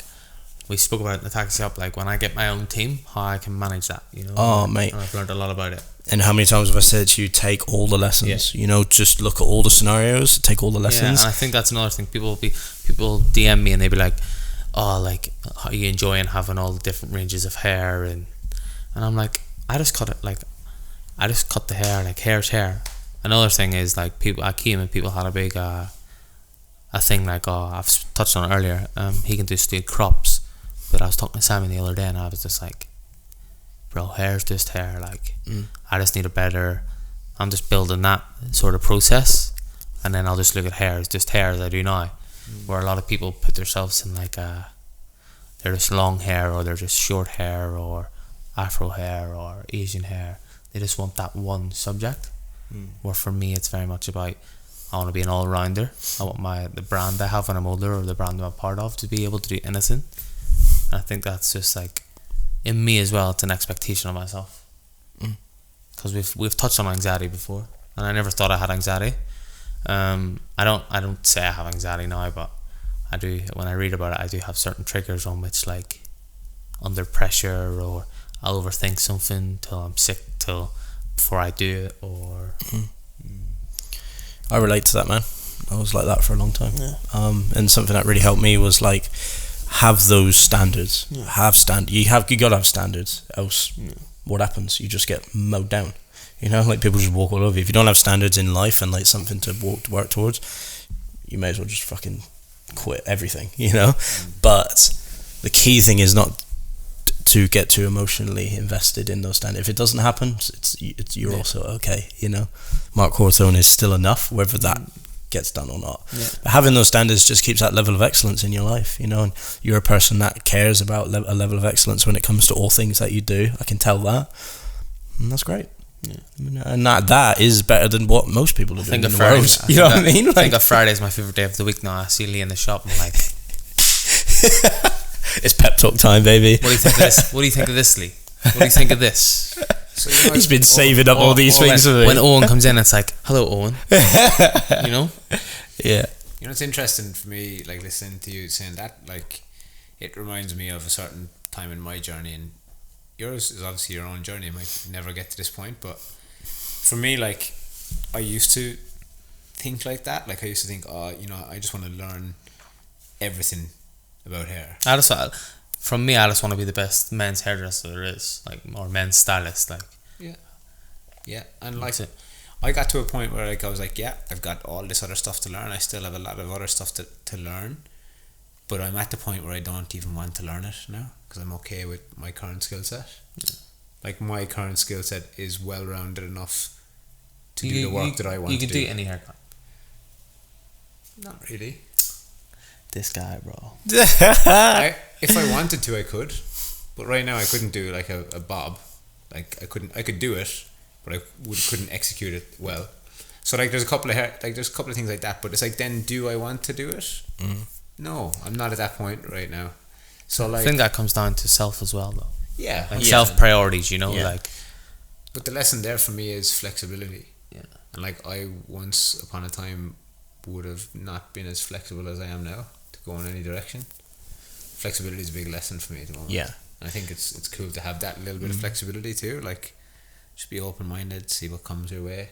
we spoke about the taxi up, like, when I get my own team, how I can manage that, you know. Oh, mate. I've learned a lot about it. And how many times have I said to you, take all the lessons, you know, just look at all the scenarios, take all the lessons. Yeah, and I think that's another thing. People DM me and they be like, oh, like, how are you enjoying having all the different ranges of hair? And I'm like, I just cut the hair, like, hair's hair. Another thing is, like, people at Keem, and people had a big a thing, like, I've touched on it earlier, he can do straight crops. But I was talking to Simon the other day, and I was just like, bro, hair's just hair. Like, I just need I'm just building that sort of process, and then I'll just look at hair as just hair, as I do now. Where a lot of people put themselves in, like, they're just long hair, or they're just short hair, or afro hair, or Asian hair. They just want that one subject. Where for me, it's very much about, I want to be an all-rounder. I want the brand I have when I'm older, or the brand I'm a part of, to be able to do anything. And I think that's just, like, in me as well, it's an expectation of myself. Because we've touched on anxiety before, and I never thought I had anxiety. I don't say I have anxiety now, but I do. When I read about it, I do have certain triggers on which, like, under pressure, or I'll overthink something till I'm sick, till before I do it, or I relate to that, man. I was like that for a long time. And something that really helped me was, like, have those standards. You gotta have standards, else what happens? You just get mowed down. You know, like, people just walk all over you. If you don't have standards in life and, like, something to work towards, you may as well just fucking quit everything, you know. But the key thing is not to get too emotionally invested in those standards. If it doesn't happen, you're also okay, you know. Mark Hawthorne is still enough, whether that gets done or not. But having those standards just keeps that level of excellence in your life, you know. And you're a person that cares about a level of excellence when it comes to all things that you do. I can tell that, and that's great. And that is better than what most people are doing in the world. You know what I mean? I think that Friday is my favourite day of the week now. I see Lee in the shop, and I'm like, it's pep talk time, baby. What do you think of this? What do you think of this, Lee? What do you think of this? So, you know, he's been saving up all these things. When Owen comes in, it's like, hello, Owen. You know? Yeah. You know, it's interesting for me, like, listening to you saying that, like, it reminds me of a certain time in my journey, and yours is obviously your own journey. You might never get to this point, but for me, like, I used to think like that. Like, I used to think, you know, I just want to learn everything about hair. I just want to be the best men's hairdresser there is, like, or men's stylist. Like, Yeah, and like That's it. I got to a point where like I was like, yeah, I've got all this other stuff to learn. I still have a lot of other stuff to learn, but I'm at the point where I don't even want to learn it now because I'm okay with my current skill set. Yeah. Like my current skill set is well rounded enough to do the work that I want to do. You can do any haircut. Not really. This guy, bro. If I wanted to, I could, but right now I couldn't do like a bob. Like I could do it, but I couldn't execute it well. So like there's a couple of things like that, but it's like, then do I want to do it? No, I'm not at that point right now. So like, I think that comes down to self as well, though. Yeah, like self priorities, you know, like. But the lesson there for me is flexibility. Yeah. And like I once upon a time would have not been as flexible as I am now to go in any direction. Flexibility is a big lesson for me at the moment. Yeah. And I think it's cool to have that little bit of flexibility too. Like, just be open minded, see what comes your way,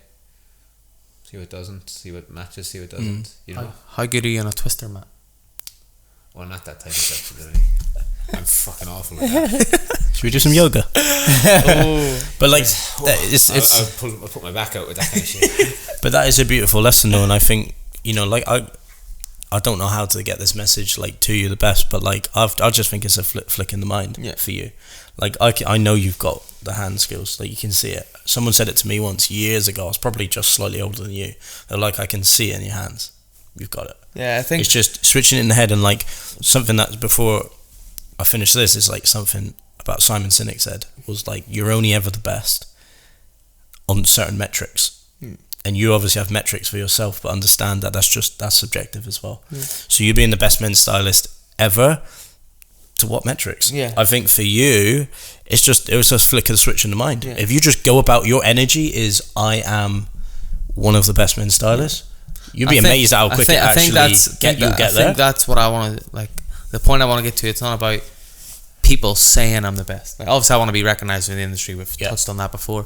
see what doesn't, see what matches, see what doesn't. You know. How good are you on a twister, Matt? Well, not that type of flexibility. I'm fucking awful with that. Should we do some yoga? But like, I'll put my back out with that kind of shit. But that is a beautiful lesson, though, and I think, you know, like I don't know how to get this message like to you the best, but like I just think it's a flick in the mind for you. Like I know you've got the hand skills, like you can see it. Someone said it to me once years ago. I was probably just slightly older than you. They're like, I can see it in your hands. You've got it. Yeah, I think it's just switching it in the head, and like something that before I finish this is like something about Simon Sinek said was like, you're only ever the best on certain metrics. And you obviously have metrics for yourself, but understand that that's subjective as well. So you being the best men's stylist ever, to what metrics? I think for you it was just flick of the switch in the mind. If you just go about your energy is, I am one of the best men's stylists, you'd be amazed at how quick it actually get there. I think that's what I want to, like, the point I want to get to. It's not about people saying I'm the best. Like, obviously I want to be recognized in the industry. We've touched on that before.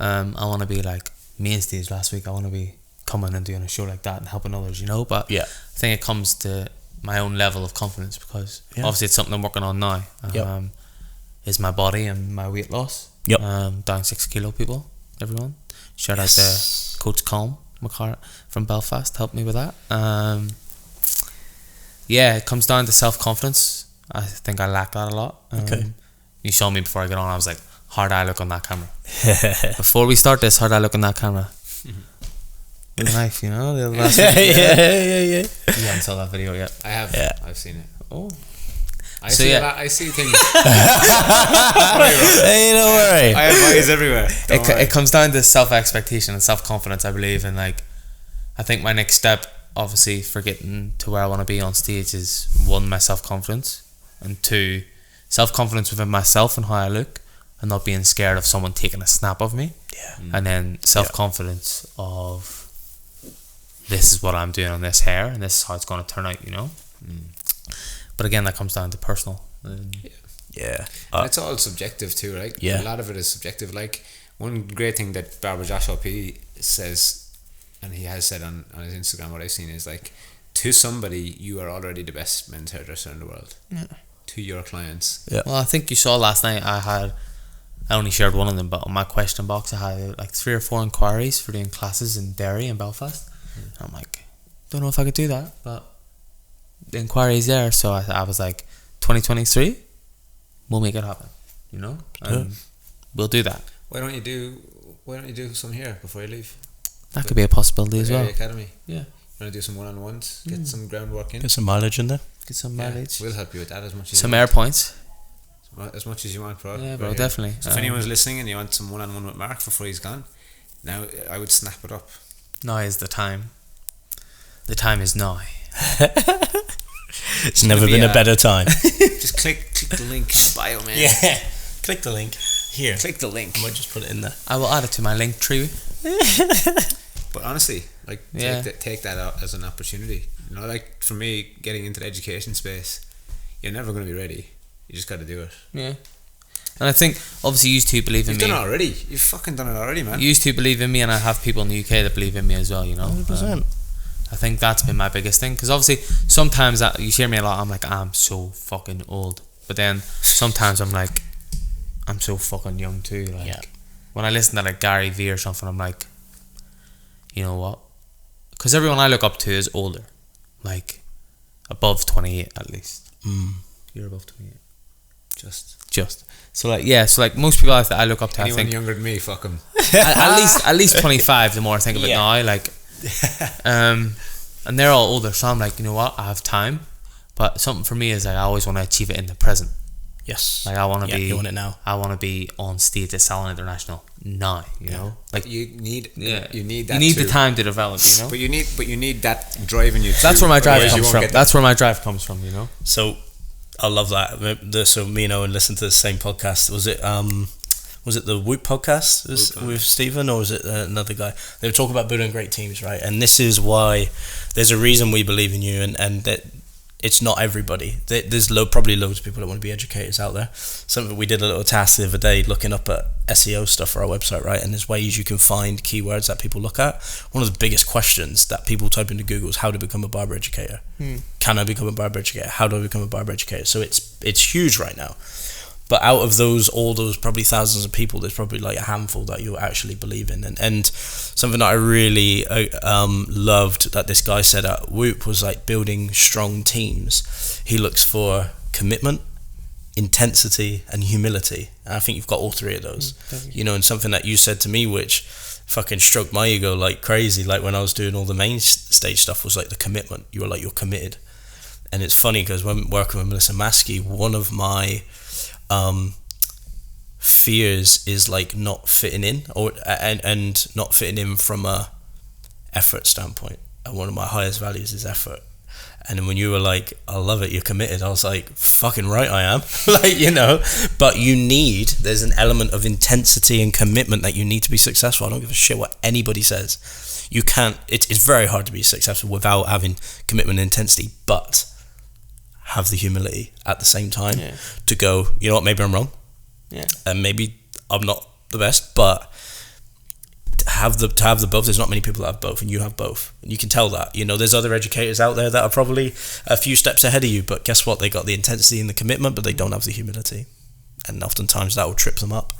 I want to be like main stage last week. I want to be coming and doing a show like that and helping others, you know. But I think it comes to my own level of confidence, because obviously it's something I'm working on now. Is my body and my weight loss. Down 6 kilo, people, everyone. Shout out to Coach Colm McCart from Belfast, helped me with that. It comes down to self-confidence. I think I lack that a lot. You saw me before I got on, I was like, hard eye look on that camera. Before we start this, hard eye look on that camera. The knife, you know, the last yeah. You haven't saw that video yet. I have. I've seen it. Oh. I see things. Hey, don't worry. I have eyes everywhere. It comes down to self-expectation and self-confidence, I believe. And like, I think my next step, obviously, for getting to where I want to be on stage, is 1, my self-confidence, and 2, self-confidence within myself and how I look, and not being scared of someone taking a snap of me. And then self-confidence of, this is what I'm doing on this hair, and this is how it's going to turn out, you know. But again, that comes down to personal. It's all subjective too, right? A lot of it is subjective. Like, one great thing that Barber Joshua P says, and he has said on his Instagram, what I've seen, is like, to somebody you are already the best men's hairdresser in the world. To your clients. Well, I think you saw last night I only shared one of them, but on my question box I had like 3 or 4 inquiries for doing classes in Derry and Belfast. And I'm like, don't know if I could do that, but the inquiry's there. So I was like, 2023, we'll make it happen, you know. We'll do that. Why don't you do some here before you leave? That could be a possibility as well. Academy. You want to do some one-on-ones, get some groundwork in, get some mileage in there. Get some mileage. We'll help you with that as much as some air points. As much as you want, bro. Yeah, bro, definitely. So if anyone's listening and you want some one-on-one with Mark before he's gone, now I would snap it up. Now is the time. The time is now. It's never been a better time. Just click the link in the bio, man. Yeah. Click the link. Here. Click the link. I might just put it in there. I will add it to my link tree. But honestly, like, take that out as an opportunity. You know, like, for me, getting into the education space, you're never going to be ready. You just got to do it. Yeah. And I think, obviously, you two believe in me. You've done it already. You've fucking done it already, man. You two believe in me, and I have people in the UK that believe in me as well, you know. 100%. I think that's been my biggest thing. Because obviously, sometimes you hear me a lot, I'm like, I'm so fucking old. But then, sometimes I'm like, I'm so fucking young too. Like, when I listen to like Gary Vee or something, I'm like, you know what? Because everyone I look up to is older, like above 28 at least. You're above 28. Just. So like, yeah. So like most people I look up to, Anyone I think younger than me, fuck them. at least 25. The more I think of it now, like, and they're all older. So I'm like, you know what? I have time, but something for me is like I always want to achieve it in the present. Yes. Like I want to be. You want it now. I want to be on stage at Salon International now. You know, like you need that. You need the time to develop. You know, but you need that drive in you. That's where my drive Otherwise you comes won't from. get That's where my drive comes from. You know. So I love that. So me and Owen listened to the same podcast. Was it the Whoop podcast with Stephen, or was it another guy? They were talking about building great teams, right? And this is why there's a reason we believe in you, and that it's not everybody. There's probably loads of people that want to be educators out there. Something we did a little task the other day looking up at SEO stuff for our website, right? And there's ways you can find keywords that people look at. One of the biggest questions that people type into Google is how to become a barber educator. Can I become a barber educator? How do I become a barber educator? So it's huge right now. But out of all those probably thousands of people, there's probably like a handful that you actually believe in. And something that I really loved that this guy said at Whoop was like building strong teams. He looks for commitment, intensity, and humility. And I think you've got all three of those. You know, and something that you said to me, which fucking stroked my ego like crazy, like when I was doing all the main stage stuff, was like the commitment. You were like, you're committed. And it's funny because when working with Melissa Maskey, one of my fears is like not fitting in, and not fitting in from a effort standpoint. And one of my highest values is effort. And when you were like, I love it, you're committed, I was like, fucking right I am. Like, you know, but there's an element of intensity and commitment that you need to be successful. I don't give a shit what anybody says. You can't, it's very hard to be successful without having commitment and intensity, but have the humility at the same time to go, you know what, maybe I'm wrong, and maybe I'm not the best, but to have the both. There's not many people that have both, and you have both, and you can tell that. You know, there's other educators out there that are probably a few steps ahead of you, but guess what, they got the intensity and the commitment, but they don't have the humility, and oftentimes that will trip them up.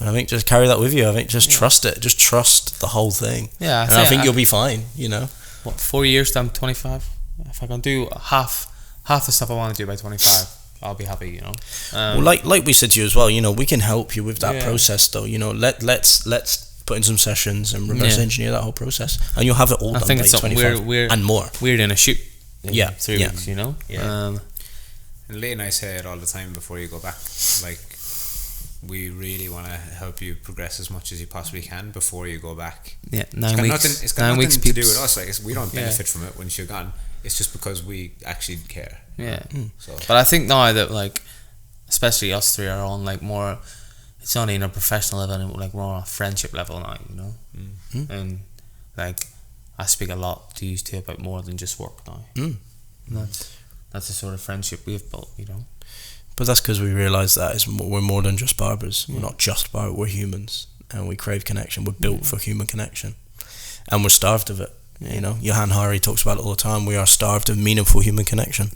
And I think just carry that with you. I think just trust it, just trust the whole thing. I think you'll be fine. You know, what, 4 years to I'm 25? If I can do half the stuff I want to do by 25, I'll be happy, you know. Well, like we said to you as well, you know, we can help you with that process though. You know, let's put in some sessions and reverse engineer that whole process, and you'll have it all done by 25 and more. We're in a shoot in 3 Yeah. weeks, you know. And Lee and I say it all the time before you go back, like, we really want to help you progress as much as you possibly can before you go back. 9 weeks. It's got nothing to do with us. Like, we don't benefit from it once you're gone. It's just because we actually care. So, but I think now that, like, especially us three are on like more, it's not even a professional level, and like more on a friendship level now, you know. And like I speak a lot to you two about more than just work now. And that's the sort of friendship we've built, you know. But that's because we realise that we're more than just barbers. We're not just barbers, we're humans, and we crave connection. We're built for human connection, and we're starved of it. You know, Johan Hari talks about it all the time. We are starved of meaningful human connection,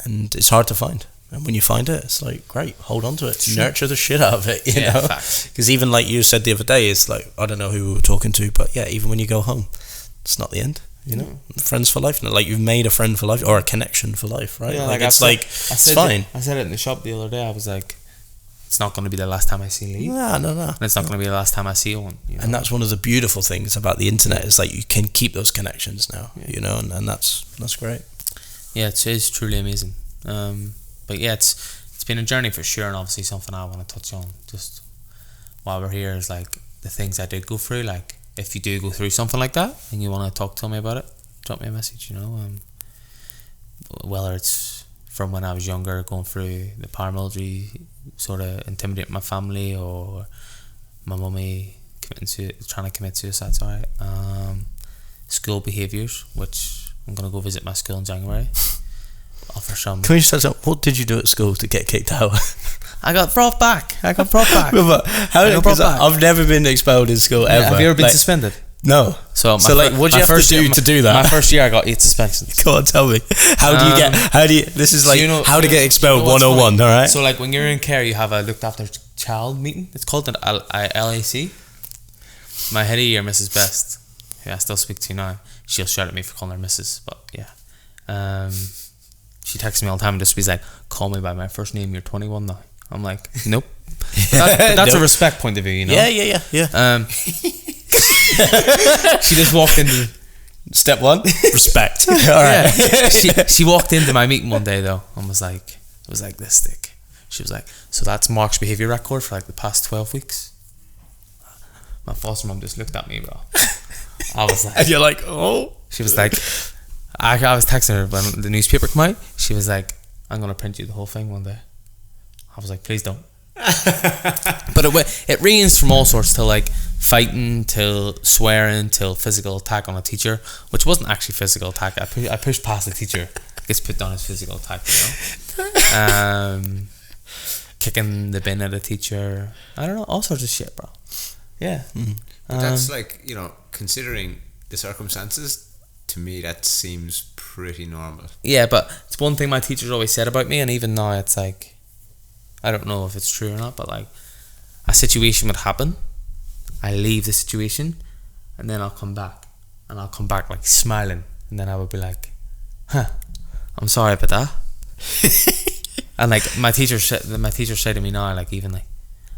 and it's hard to find. And when you find it, it's like, great, hold on to it, nurture the shit out of it. You know, because even like you said the other day, it's like, I don't know who we were talking to, but even when you go home, it's not the end. You know, friends for life. Like, you've made a friend for life, or a connection for life, right? Like it's it's fine. I said it in the shop the other day. I was like, it's not going to be the last time I see Lee. No. And it's not going to be the last time I see Owen. You know? And that's one of the beautiful things about the internet, is like you can keep those connections now. You know, and that's great. Yeah, it is truly amazing. But yeah, it's been a journey for sure, and obviously something I want to touch on just while we're here is like the things I did go through. Like, if you do go through something like that and you want to talk to me about it, drop me a message, you know. Whether it's from when I was younger, going through the paramilitary, sort of intimidating my family, or my mummy trying to commit suicide, school behaviours, which I'm going to go visit my school in January. Offer some. Can we just say, what did you do at school to get kicked out? I got brought back. But I've never been expelled in school ever. Have you ever been suspended? No. So what do you have to do that? My first year I got 8 suspensions. Go on, tell me. How do you this is like, how to get expelled 101, alright? So like when you're in care, you have a looked after child meeting. It's called an LAC. My head of year, Mrs. Best, who I still speak to now, she'll shout at me for calling her Mrs. But yeah, she texts me all the time and just be like, "Call me by my first name. You're 21 now." I'm like, nope. That's a respect point of view, you know. Yeah. She just walked into Step one, respect. All right. She walked into my meeting one day though and was like, it was like this thick. She was like, "So that's Mark's behaviour record for like the past 12 weeks." My foster mum just looked at me, bro. I was like, and you're like, oh. She was like, I was texting her when the newspaper came out. She was like, "I'm gonna print you the whole thing one day." I was like, "Please don't." But it ranged from all sorts to like fighting, till swearing, till physical attack on a teacher, which wasn't actually physical attack. I pushed past the teacher. Gets put down as physical attack, you know. Kicking the bin at a teacher. I don't know, all sorts of shit, bro. Yeah. But that's like, you know, considering the circumstances, to me that seems pretty normal. Yeah, but it's one thing my teachers always said about me, and even now it's like, I don't know if it's true or not, but like a situation would happen, I leave the situation, and then I'll come back, and I'll come back like smiling, and then I would be like, "I'm sorry about that." And like my teacher said to me now, like, even like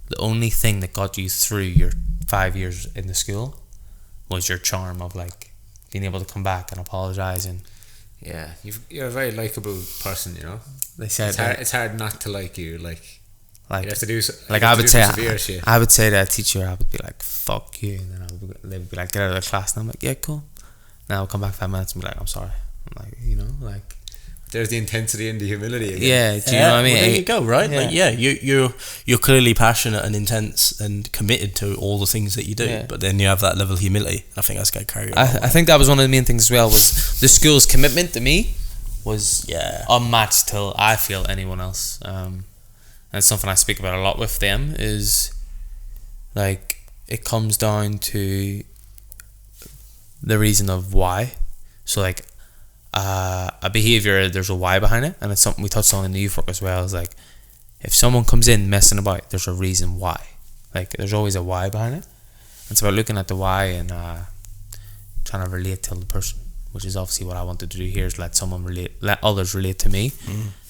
the only thing that got you through your 5 years in the school was your charm of like being able to come back and apologise. And yeah, you're a very likeable person, you know. They said it's hard not to like you. Like you have to do like I would say to a teacher, I would be like, "Fuck you," and then they would be like, "Get out of the class," and I'm like, "Yeah, cool." Then I'll come back 5 minutes and be like, "I'm sorry." I'm like, you know, like there's the intensity and the humility again. Yeah, do you know what I mean? Well, there you go, right? Yeah. Like, you're clearly passionate and intense and committed to all the things that you do, but then you have that level of humility. I think that's going to carry you. I think that was one of the main things as well, was the school's commitment to me was unmatched till I feel anyone else. And it's something I speak about a lot with them, is like it comes down to the reason of why. So like a behaviour, there's a why behind it, and it's something we touched on in the youth work as well. Is like, if someone comes in messing about, there's a reason why. Like there's always a why behind it. It's about looking at the why and trying to relate to the person, which is obviously what I wanted to do here, is let others relate to me,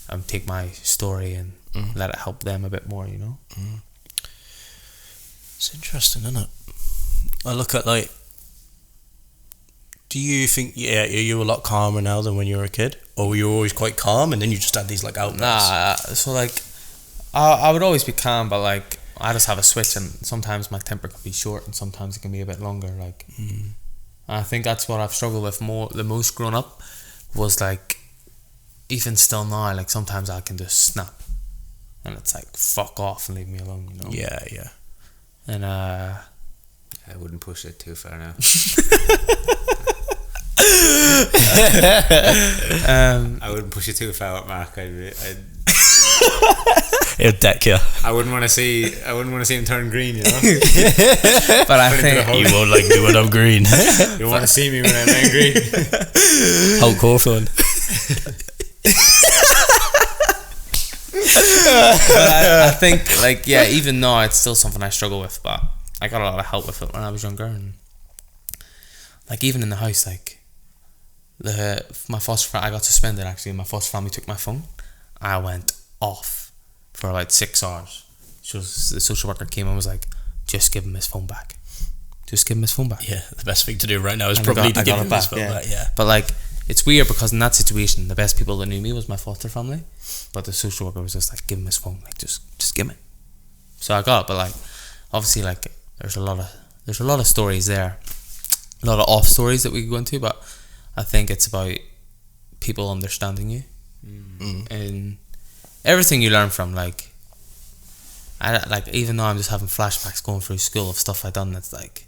and take my story and let it help them a bit more, you know. It's interesting, isn't it? I look at like, do you think you're a lot calmer now than when you were a kid, or were you always quite calm and then you just had these like outbursts? So like I would always be calm, but like I just have a switch, and sometimes my temper can be short and sometimes it can be a bit longer. Like and I think that's what I've struggled with the most growing up, was like, even still now, like sometimes I can just snap and it's like, fuck off and leave me alone, you know. Yeah And I wouldn't push it too far now. I wouldn't push it too far with Mark. He'll deck you. I wouldn't want to see him turn green, you know. But I think you won't like me when I'm green. You don't want to see me when I'm angry. Hulk Hawthorne. But I think like, yeah, even now it's still something I struggle with, but I got a lot of help with it when I was younger. And like even in the house, like my foster family, I got suspended actually. My foster family took my phone. I went off for about 6 hours. So the social worker came and was like, "Just give him his phone back. Just give him his phone back." Yeah, the best thing to do right now is probably to give him his phone back. Yeah, but like, it's weird because in that situation, the best people that knew me was my foster family, but the social worker was just like, "Give him his phone, like just give him it." So I got it, but like, obviously, like there's a lot of stories there, a lot of off stories that we could go into, but I think it's about people understanding you and everything you learn from. Like, even though I'm just having flashbacks going through school of stuff I've done, that's like,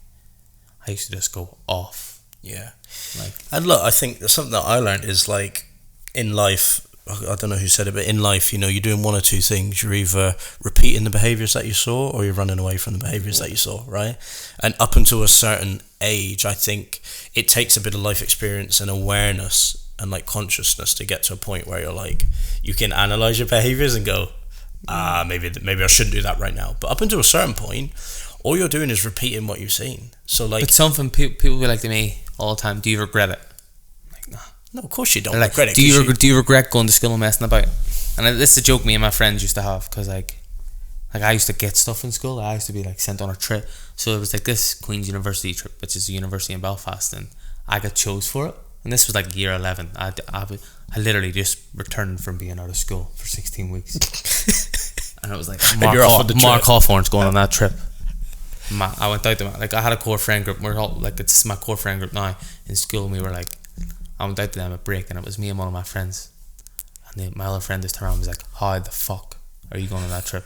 I used to just go off. Yeah. Like, and look, I think something that I learned is like, in life, I don't know who said it, but in life, you know, you're doing one or two things. You're either repeating the behaviours that you saw, or you're running away from the behaviours that you saw, right? And up until a certain age, I think it takes a bit of life experience and awareness and like consciousness to get to a point where you're like, you can analyse your behaviours and go, maybe I shouldn't do that right now. But up until a certain point, all you're doing is repeating what you've seen. So like, But something people be like to me all the time, do you regret it? I'm like, nah. no, of course you don't Like, regret it. do you regret going to school and messing about? And this is a joke me and my friends used to have, because like I used to get stuff in school. I used to be like sent on a trip. So it was like this Queen's University trip, which is a university in Belfast, and I got chose for it. And this was like year 11. I literally just returned from being out of school for 16 weeks. And it was like, Mark Hawthorne's going on that trip. I went out to like, I had a core friend group. We're all like, it's my core friend group now in school, and we were like, I went out to them at break, and it was me and one of my friends. And my other friend just turned around and was like, how the fuck are you going on that trip?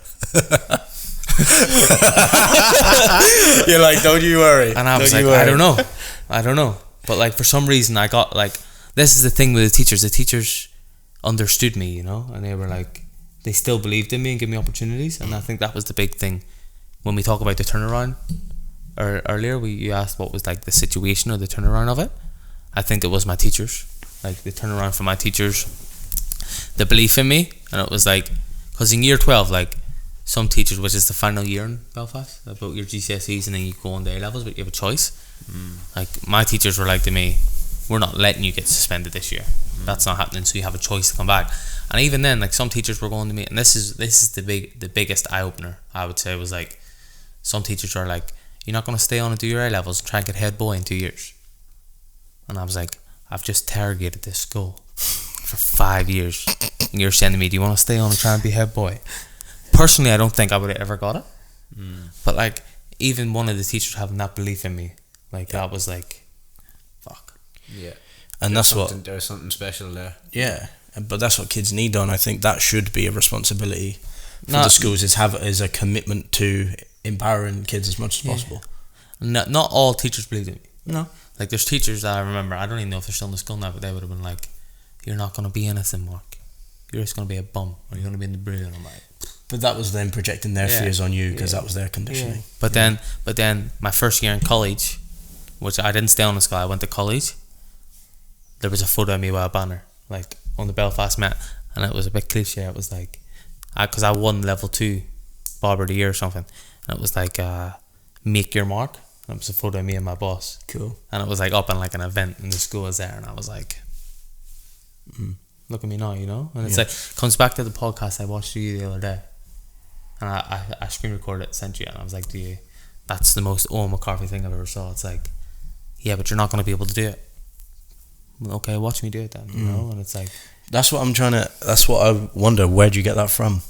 You're like, don't you worry. And I was like, I don't know. But like, for some reason I got like, this is the thing with the teachers understood me, you know, and they were like, they still believed in me and gave me opportunities. And I think that was the big thing when we talk about the turnaround. Or earlier you asked what was like the situation or the turnaround of it. I think it was my teachers, like the turnaround for my teachers, the belief in me. And it was like, because in year 12, like, some teachers, which is the final year in Belfast, about your GCSEs, and then you go on to A levels, but you have a choice. Like, my teachers were like to me, we're not letting you get suspended this year. That's not happening, so you have a choice to come back. And even then, like, some teachers were going to me, and this is the biggest eye opener, I would say, was like, some teachers are like, you're not going to stay on and do your A levels and try and get head boy in 2 years. And I was like, I've just interrogated this school for 5 years, and you're saying to me, do you want to stay on and try and be head boy? Personally, I don't think I would have ever got it. But like, even one of the teachers having that belief in me, like, that was like, fuck. Yeah. And there's something special there. Yeah, but that's what kids need, and I think that should be a responsibility for the schools, is a commitment to empowering kids as much as possible. Not all teachers believed in me. No. Like, there's teachers that I remember, I don't even know if they're still in the school now, but they would have been like, you're not going to be anything, Mark. You're just going to be a bum, or you're going to be in the brew. And I'm like, but that was them projecting their fears on you, because that was their conditioning. But then my first year in college, which I didn't stay on the school, I went to college, there was a photo of me with a banner, like, on the Belfast Met, and it was a bit cliche. It was like, because I won level 2 barber of the year or something, and it was like, make your mark, and it was a photo of me and my boss. Cool. And it was like up in like an event, and the school was there, and I was like, look at me now, you know. And it's like, comes back to the podcast I watched you the other day, and I screen recorded it, sent you, and I was like, that's the most Owen McCarthy thing I've ever saw. It's like, yeah, but you're not going to be able to do it. Okay, watch me do it then, you know. And it's like, that's what I wonder, where do you get that from?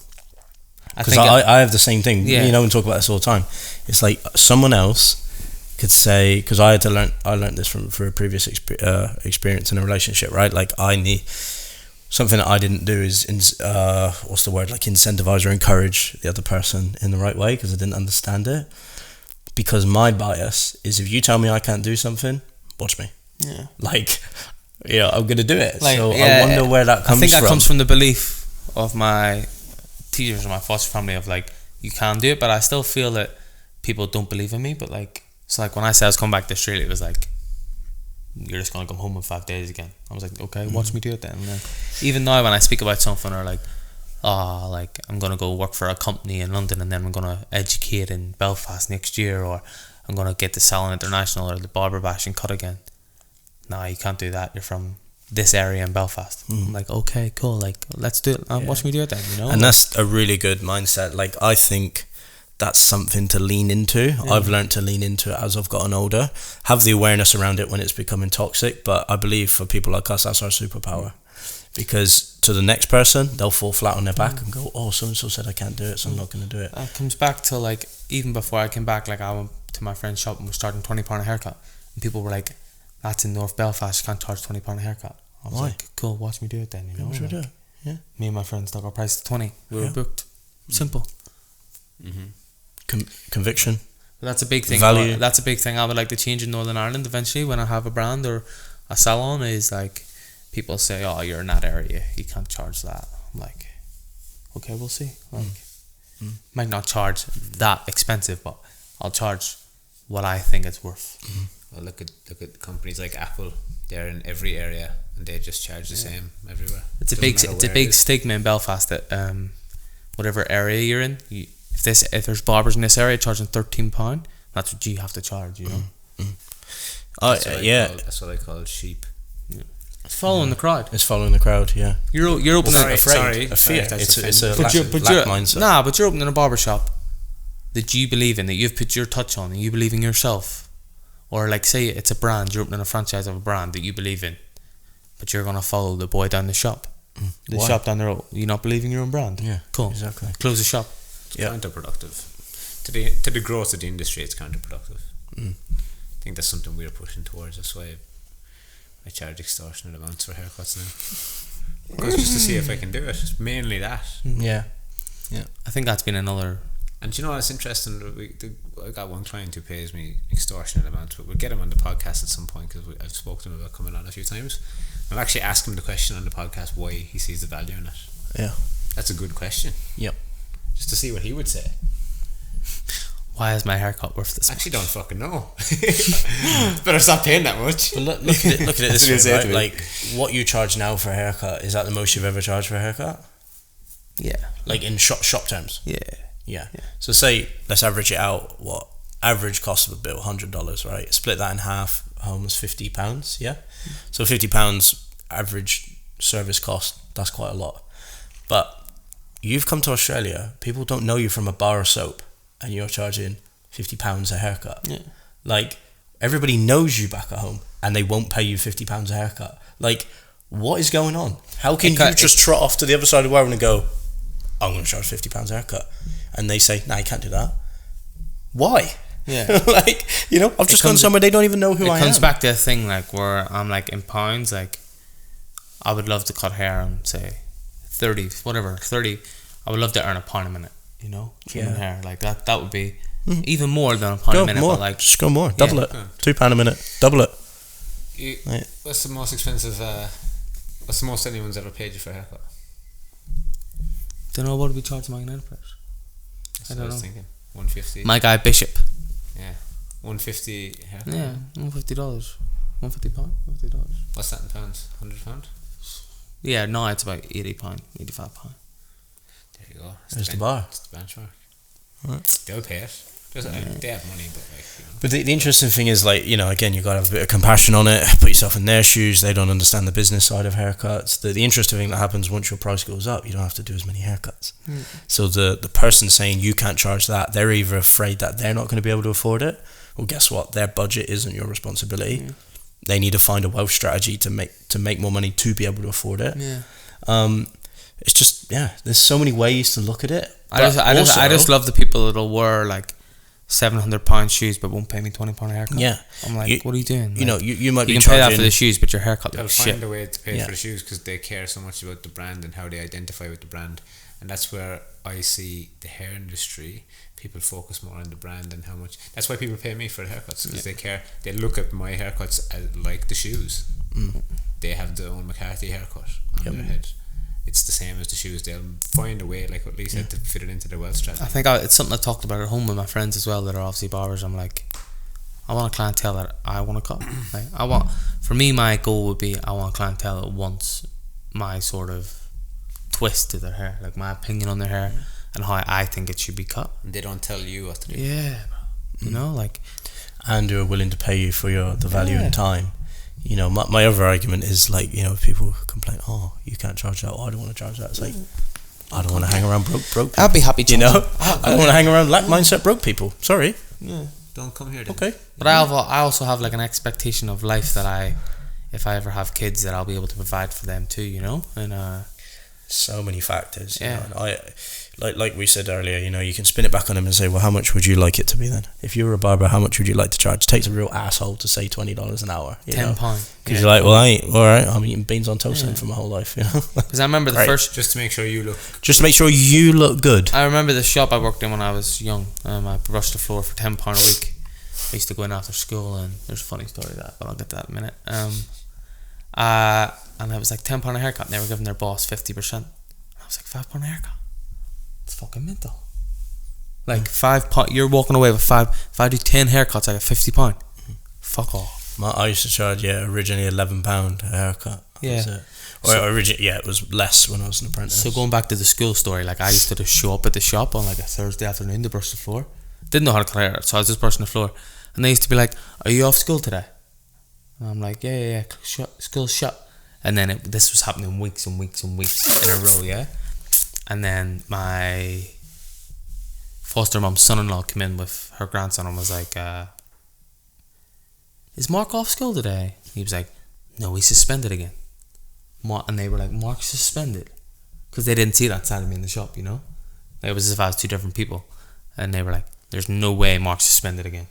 Because I have the same thing, you know, and talk about this all the time. It's like, someone else could say, because I learned this from a previous experience in a relationship, right? Like, I need something that I didn't do is like incentivize or encourage the other person in the right way, because I didn't understand it. Because my bias is, if you tell me I can't do something, watch me. Yeah. Like, I'm gonna do it. Like, so I wonder where that comes from. I think that comes from the belief of my teachers and my foster family of like, you can do it, but I still feel that people don't believe in me. But like, so like, when I said I was coming back to Australia, it was like, you're just gonna come home in 5 days again. I was like, okay, watch me do it then. And then even now, when I speak about something, or like, like, I'm gonna go work for a company in London, and then I'm gonna educate in Belfast next year, or I'm gonna get to Salon International or the Barber Bash and cut again. No, you can't do that. You're from this area in Belfast. I'm like, okay, cool. Like, let's do it. Watch me do it then, you know? And that's a really good mindset. Like, I think that's something to lean into. I've learned to lean into it as I've gotten older. Have the awareness around it when it's becoming toxic. But I believe for people like us, that's our superpower. Because to the next person, they'll fall flat on their back and go, oh, so-and-so said I can't do it, so I'm not going to do it. It comes back to, like, even before I came back, like, I went to my friend's shop and was starting £20 a haircut. And people were like, that's in North Belfast, you can't charge £20 a haircut. I was like, cool, watch me do it then, you know? Like, do it. Yeah. Me and my friends took our price to 20. We were booked. Simple. Conviction. But that's a big thing. Value. That's a big thing I would like to change in Northern Ireland eventually when I have a brand or a salon, is like, people say, oh, you're in that area, you can't charge that. I'm like, okay, we'll see. Like, might not charge that expensive, but I'll charge what I think it's worth. Well, look at companies like Apple. They're in every area and they just charge the same everywhere. It's a big stigma in Belfast that whatever area you're in. If there's barbers in this area charging £13, that's what you have to charge. You know. That's what I call sheep. Yeah. It's following the crowd. It's following the crowd. Yeah. You're opening A fear. It's a lack mindset. Nah, but you're opening a barber shop that you believe in, that you've put your touch on, and you believe in yourself. Or like, say it's a brand, you're opening a franchise of a brand that you believe in, but you're gonna follow the boy down the shop. The shop down the road. You not believing your own brand? Yeah. Cool. Exactly. Close the shop. It's counterproductive. To the growth of the industry, it's counterproductive. I think that's something we're pushing towards. That's why I charge extortionate amounts for haircuts now. Because just to see if I can do it. It's mainly that. Yeah. I think that's been another. And do you know what's interesting? I got one client who pays me extortionate amounts, but we'll get him on the podcast at some point because I've spoken to him about coming on a few times. I'll actually ask him the question on the podcast why he sees the value in it. Yeah. That's a good question. Yep. Just to see what he would say. Why is my haircut worth this I much? actually don't fucking know. Better stop paying that much. But look at it this way, right? me. Like, what you charge now for a haircut, is that the most you've ever charged for a haircut? Yeah. Like in shop terms? Yeah. So say, let's average it out. What average cost of a bill? $100, right? Split that in half, almost £50. Yeah. So £50 average service cost. That's quite a lot. But you've come to Australia. People don't know you from a bar of soap, and you're charging £50 a haircut. Yeah. Like, everybody knows you back at home, and they won't pay you £50 a haircut. Like, what is going on? How can you just trot off to the other side of the world and go, I'm going to charge £50 a haircut? And they say, nah, you can't do that. Why? Yeah. Like, you know, I've just gone somewhere they don't even know who I am. It comes back to a thing like where I'm like, in pounds, like, I would love to cut hair and say 30. I would love to earn £1 a minute, you know, trimming hair. Like that would be even more than £1 a minute. More. But like, just go more. Double it. £2 a minute. Double it. What's the most expensive, what's the most anyone's ever paid you for a haircut? Don't know what would we charge my enterprise. I don't know. I was thinking $150. My guy Bishop. Yeah, $150 haircut. Yeah, $150. £150. What's that in pounds? £100? Yeah, no, it's about £80, £85. There you go. There's the bar. It's the benchmark. Right. They'll pay it. They have money, but like. You know. But the interesting thing is, like, you know, again, you got to have a bit of compassion on it. Put yourself in their shoes. They don't understand the business side of haircuts. The interesting thing that happens once your price goes up, you don't have to do as many haircuts. So the person saying you can't charge that, they're either afraid that they're not going to be able to afford it. Well, guess what? Their budget isn't your responsibility. They need to find a wealth strategy to make more money to be able to afford it. It's just, there's so many ways to look at it. I just love the people that'll wear like £700 shoes but won't pay me £20 a haircut. Yeah, I'm like, what are you doing? You know, you might be can charging, pay that for the shoes, but your haircut they'll looks find shit. a way to pay for the shoes because they care so much about the brand and how they identify with the brand. And that's where I see the hair industry. People focus more on the brand and how much. That's why people pay me for the haircuts because they care. They look at my haircuts as like the shoes. They have their own McCarthy haircut on their head. It's the same as the shoes. They'll find a way, like what Lee said, to fit it into their wealth strategy. I think it's something I've talked about at home with my friends as well that are obviously barbers. I'm like, I want a clientele that I want to cut. Like, for me, my goal would be I want a clientele that wants my sort of twist to their hair, like my opinion on their hair and how I think it should be cut. And they don't tell you what to do. Yeah, you know, like, and who are willing to pay you for the value and time. You know, my other argument is like, you know, people complain, oh, you can't charge that. Oh, I don't want to charge that. It's like, I don't want to hang around broke people. I'd be happy to. You know, I don't want to hang around lack mindset broke people. Sorry. Yeah, don't come here then. Okay. But I also have like an expectation of life that if I ever have kids, that I'll be able to provide for them too, you know? And so many factors. You know, and like we said earlier, you know, you can spin it back on them and say, well, how much would you like it to be then? If you were a barber, how much would you like to charge? It takes a real asshole to say $20 an hour. £10. Because you're like, well, I'm eating beans on toast then for my whole life, you know? Because I remember the first... Just to make sure you look... Just to make sure you look good. I remember the shop I worked in when I was young. I brushed the floor for £10 a week. I used to go in after school, and there's a funny story of that, but I'll get to that in a minute. And it was like £10 a haircut, and they were giving their boss 50%. And I was like, £5 a haircut? It's fucking mental. Like £5, you're walking away with five. If I do 10 haircuts, I get £50. Fuck off. I used to charge originally £11 a haircut, Yeah. That was it. Or originally, it was less when I was an apprentice. So going back to the school story, like I used to just show up at the shop on like a Thursday afternoon to brush the floor. Didn't know how to cut hair, so I was just brushing the floor. And they used to be like, "Are you off school today?" And I'm like, yeah, school's shut. And then this was happening weeks and weeks and weeks in a row, yeah. And then my foster mom's son-in-law came in with her grandson and was like, "Is Mark off school today?" He was like, "No, he's suspended again." And they were like, "Mark's suspended," because they didn't see that side of me in the shop, you know. It was as if I was two different people, and they were like, "There's no way Mark's suspended again.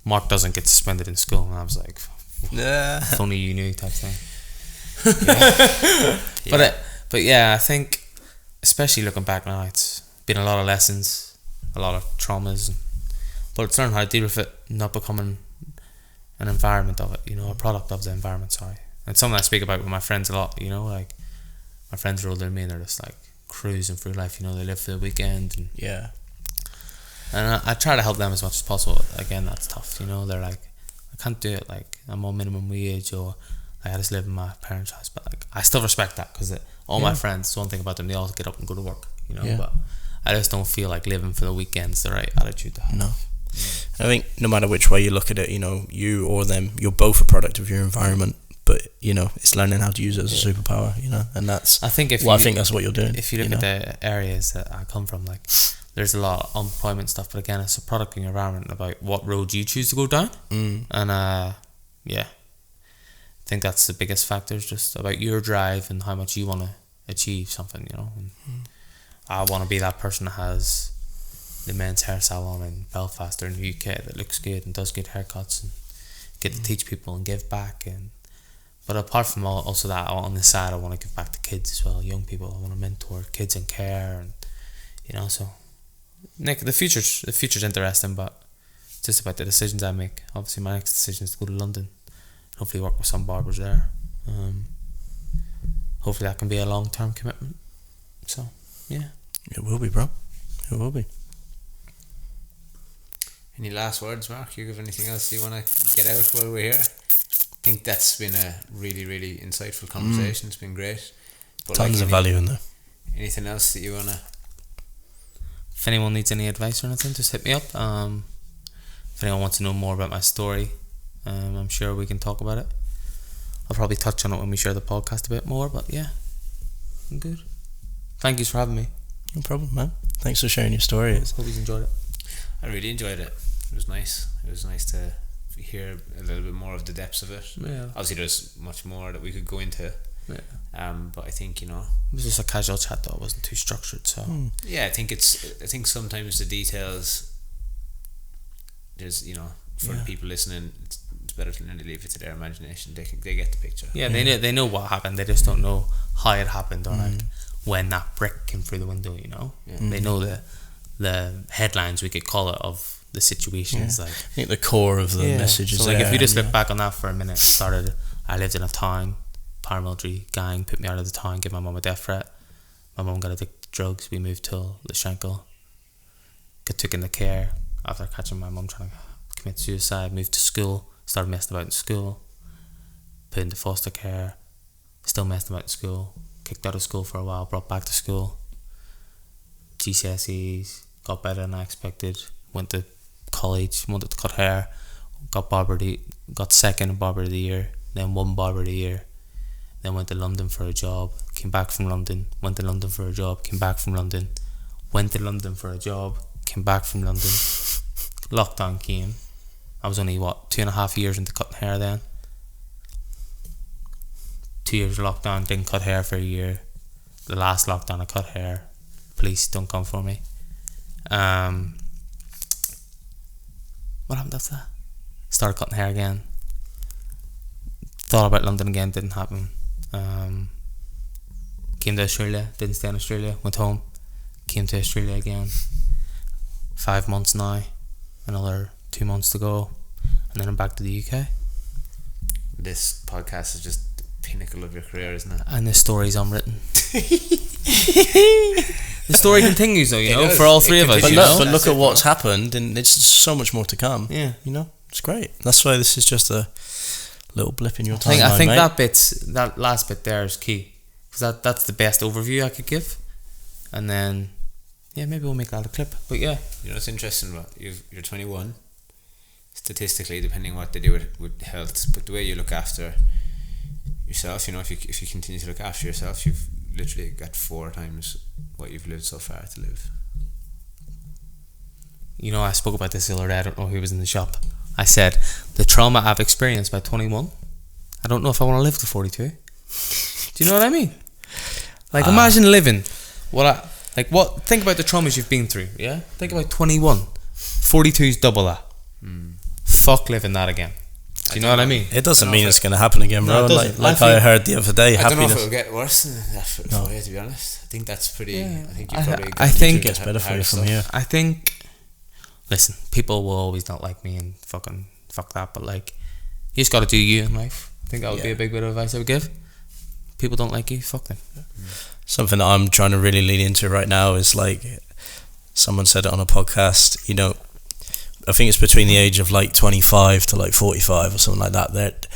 Mark doesn't get suspended in school." And I was like, if only you knew, type thing. Yeah. But yeah, I think, especially looking back now, it's been a lot of lessons, a lot of traumas, but it's learning how to deal with it, not becoming an environment of it, you know, a product of the environment. Sorry. It's something I speak about with my friends a lot, you know, like my friends are older than me and they're just like cruising through life, you know, they live for the weekend and I try to help them as much as possible. Again, that's tough, you know. They're like, I can't do it, like I'm on minimum wage, or like I just live in my parents' house, but like I still respect that, because all my friends, one thing about them, they all get up and go to work, you know. But I just don't feel like living for the weekend's the right attitude to have. No. I think no matter which way you look at it, you know, you or them, you're both a product of your environment. But you know, it's learning how to use it as a superpower, you know, and that's. I think that's what you're doing. If you look at the areas that I come from, like there's a lot of unemployment stuff, but again, it's a product of your environment about what road you choose to go down, and I think that's the biggest factor. Is just about your drive and how much you want to achieve something, you know. And I want to be that person that has the men's hair salon in Belfast or in the UK that looks good and does good haircuts and get to teach people and give back. But apart from also that, on the side, I want to give back to kids as well, young people. I want to mentor kids in care, and you know. So, Nick, the future's interesting, but it's just about the decisions I make. Obviously, my next decision is to go to London, and hopefully work with some barbers there. Hopefully, that can be a long-term commitment. So, yeah, it will be, bro. It will be. Any last words, Mark? You have anything else you want to get out while we're here? I think that's been a really, really insightful conversation. It's been great. But tons of value in there. Anything else that you want to... If anyone needs any advice or anything, just hit me up. If anyone wants to know more about my story, I'm sure we can talk about it. I'll probably touch on it when we share the podcast a bit more, but yeah, I'm good. Thank you for having me. No problem, man. Thanks for sharing your story. Hope you enjoyed it. I really enjoyed it. It was nice. It was nice to hear a little bit more of the depths of it. Yeah. Obviously there's much more that we could go into. Yeah. But I think, you know, it was just a casual chat though, it wasn't too structured, so yeah, I think sometimes the details, there's, you know, for the people listening, it's better to leave it to their imagination. They get the picture. Yeah, they know what happened, they just don't know how it happened, or like when that brick came through the window, you know. They know the headlines, we could call it, of the situations. Like, I think the core of the message is so like there, if you just look back on that for a minute, I lived in a town, paramilitary gang put me out of the town, gave my mum a death threat, my mum got addicted to drugs, we moved to Lishankel, got taken into care after catching my mum trying to commit suicide, moved to school, started messing about in school, put into foster care, still messed about in school, kicked out of school for a while, brought back to school, GCSEs, got better than I expected, went to college, wanted to cut hair, got second in Barber of the Year, then won Barber of the Year, then went to London for a job, came back from London, went to London for a job, came back from London, went to London for a job, came back from London, lockdown came, I was only 2.5 years into cutting hair then, 2 years of lockdown, didn't cut hair for a year, the last lockdown I cut hair, police don't come for me. What happened after that? Started cutting hair again. Thought about London again, didn't happen. Came to Australia, didn't stay in Australia, went home, came to Australia again. 5 months now, another 2 months to go, and then I'm back to the UK. This podcast is just the pinnacle of your career, isn't it? And the story's unwritten. The story continues though, you know, for all three of us. But look at what's happened, and it's so much more to come. Yeah, you know, it's great. That's why this is just a little blip in your I timeline, think mate. that last bit there is key, because that's the best overview I could give, and then maybe we'll make that a clip. But yeah, You know, it's interesting. What you're 21. Statistically, depending on what they do with health, but the way you look after yourself, you know, if you continue to look after yourself, you've literally got 4 times what you've lived so far to live. you know, I spoke about this the other day. I don't know who was in the shop. I said the trauma I've experienced by 21. I don't know if I want to live to 42. Do you know what I mean? Like, imagine living think about the traumas you've been through. Yeah, think about 21. 42 is double that. Fuck living that again. Do you know what I mean? It doesn't mean it's going to happen again, bro. No, it doesn't. Like I heard the other day, I don't know if happiness. it'll get worse than that for you, to be honest. I think that's pretty. Yeah. I think you probably. I think it gets better for you from here. I think. Listen, people will always not like me and fucking fuck that, but like, you just got to do you in life. I think that would be a big bit of advice I would give. People don't like you, fuck them. Something that I'm trying to really lean into right now is like, someone said it on a podcast, you know, I think it's between the age of like 25 to like 45 or something like that, that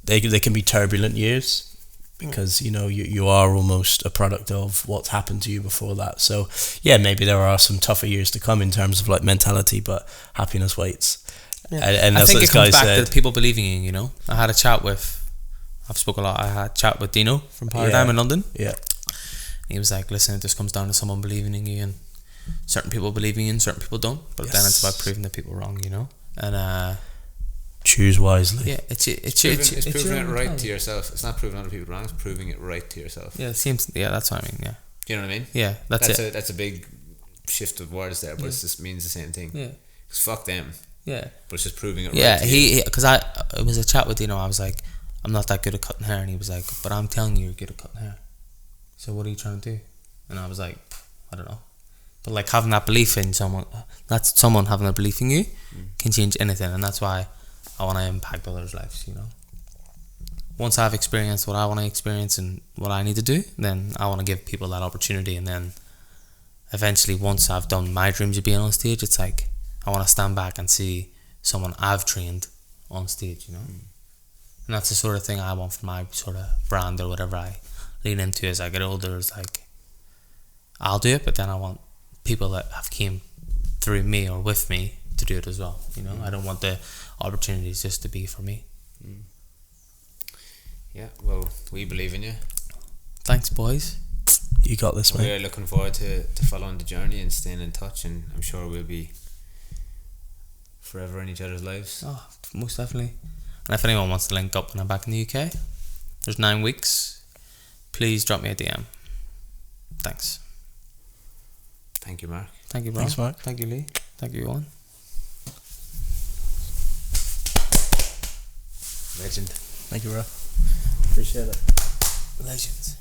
they can be turbulent years, because you know you are almost a product of what's happened to you before that. So yeah, maybe there are some tougher years to come in terms of like mentality, but happiness waits. And I that's think what it this guy comes back said. to people believing in you, you know. I had a chat with Dino from Paradigm in London. Yeah. He was like, listen, it just comes down to someone believing in you, and certain people believe in you and certain people don't, but then it's about proving the people wrong, you know. And choose wisely. yeah, it's proving it right mentality. to yourself. It's not proving other people wrong. It's proving it right to yourself. Yeah, it seems. Yeah, that's what I mean. Yeah, Do you know what I mean? yeah, that's it. That's a big shift of words there, but it just means the same thing. Yeah, Because fuck them, yeah, but it's just proving it. yeah. Right to you. Because it was a chat with Dino. I was like, I'm not that good at cutting hair, and he was like, but I'm telling you, you're good at cutting hair. So what are you trying to do? And I was like, I don't know. But like, having that belief in someone, that's someone having a belief in you, can change anything, and that's why I want to impact others' lives, you know. Once I've experienced what I want to experience and what I need to do, then I want to give people that opportunity, and then eventually, once I've done my dreams of being on stage, it's like I want to stand back and see someone I've trained on stage, you know. And that's the sort of thing I want for my sort of brand or whatever I lean into as I get older. Is like, I'll do it, but then I want people that have came through me or with me to do it as well, you know. I don't want the opportunities just to be for me. Yeah, well, we believe in you. Thanks, boys. You got this, mate. We're looking forward to following the journey and staying in touch, and I'm sure we'll be forever in each other's lives. Oh, most definitely. And if anyone wants to link up when I'm back in the UK, there's 9 weeks. Please drop me a DM. Thanks. Thank you, Mark. Thank you, bro. Thanks, Mark. Thank you, Lee. Thank you, Owen. Legend. Thank you, bro. Appreciate it. Legends.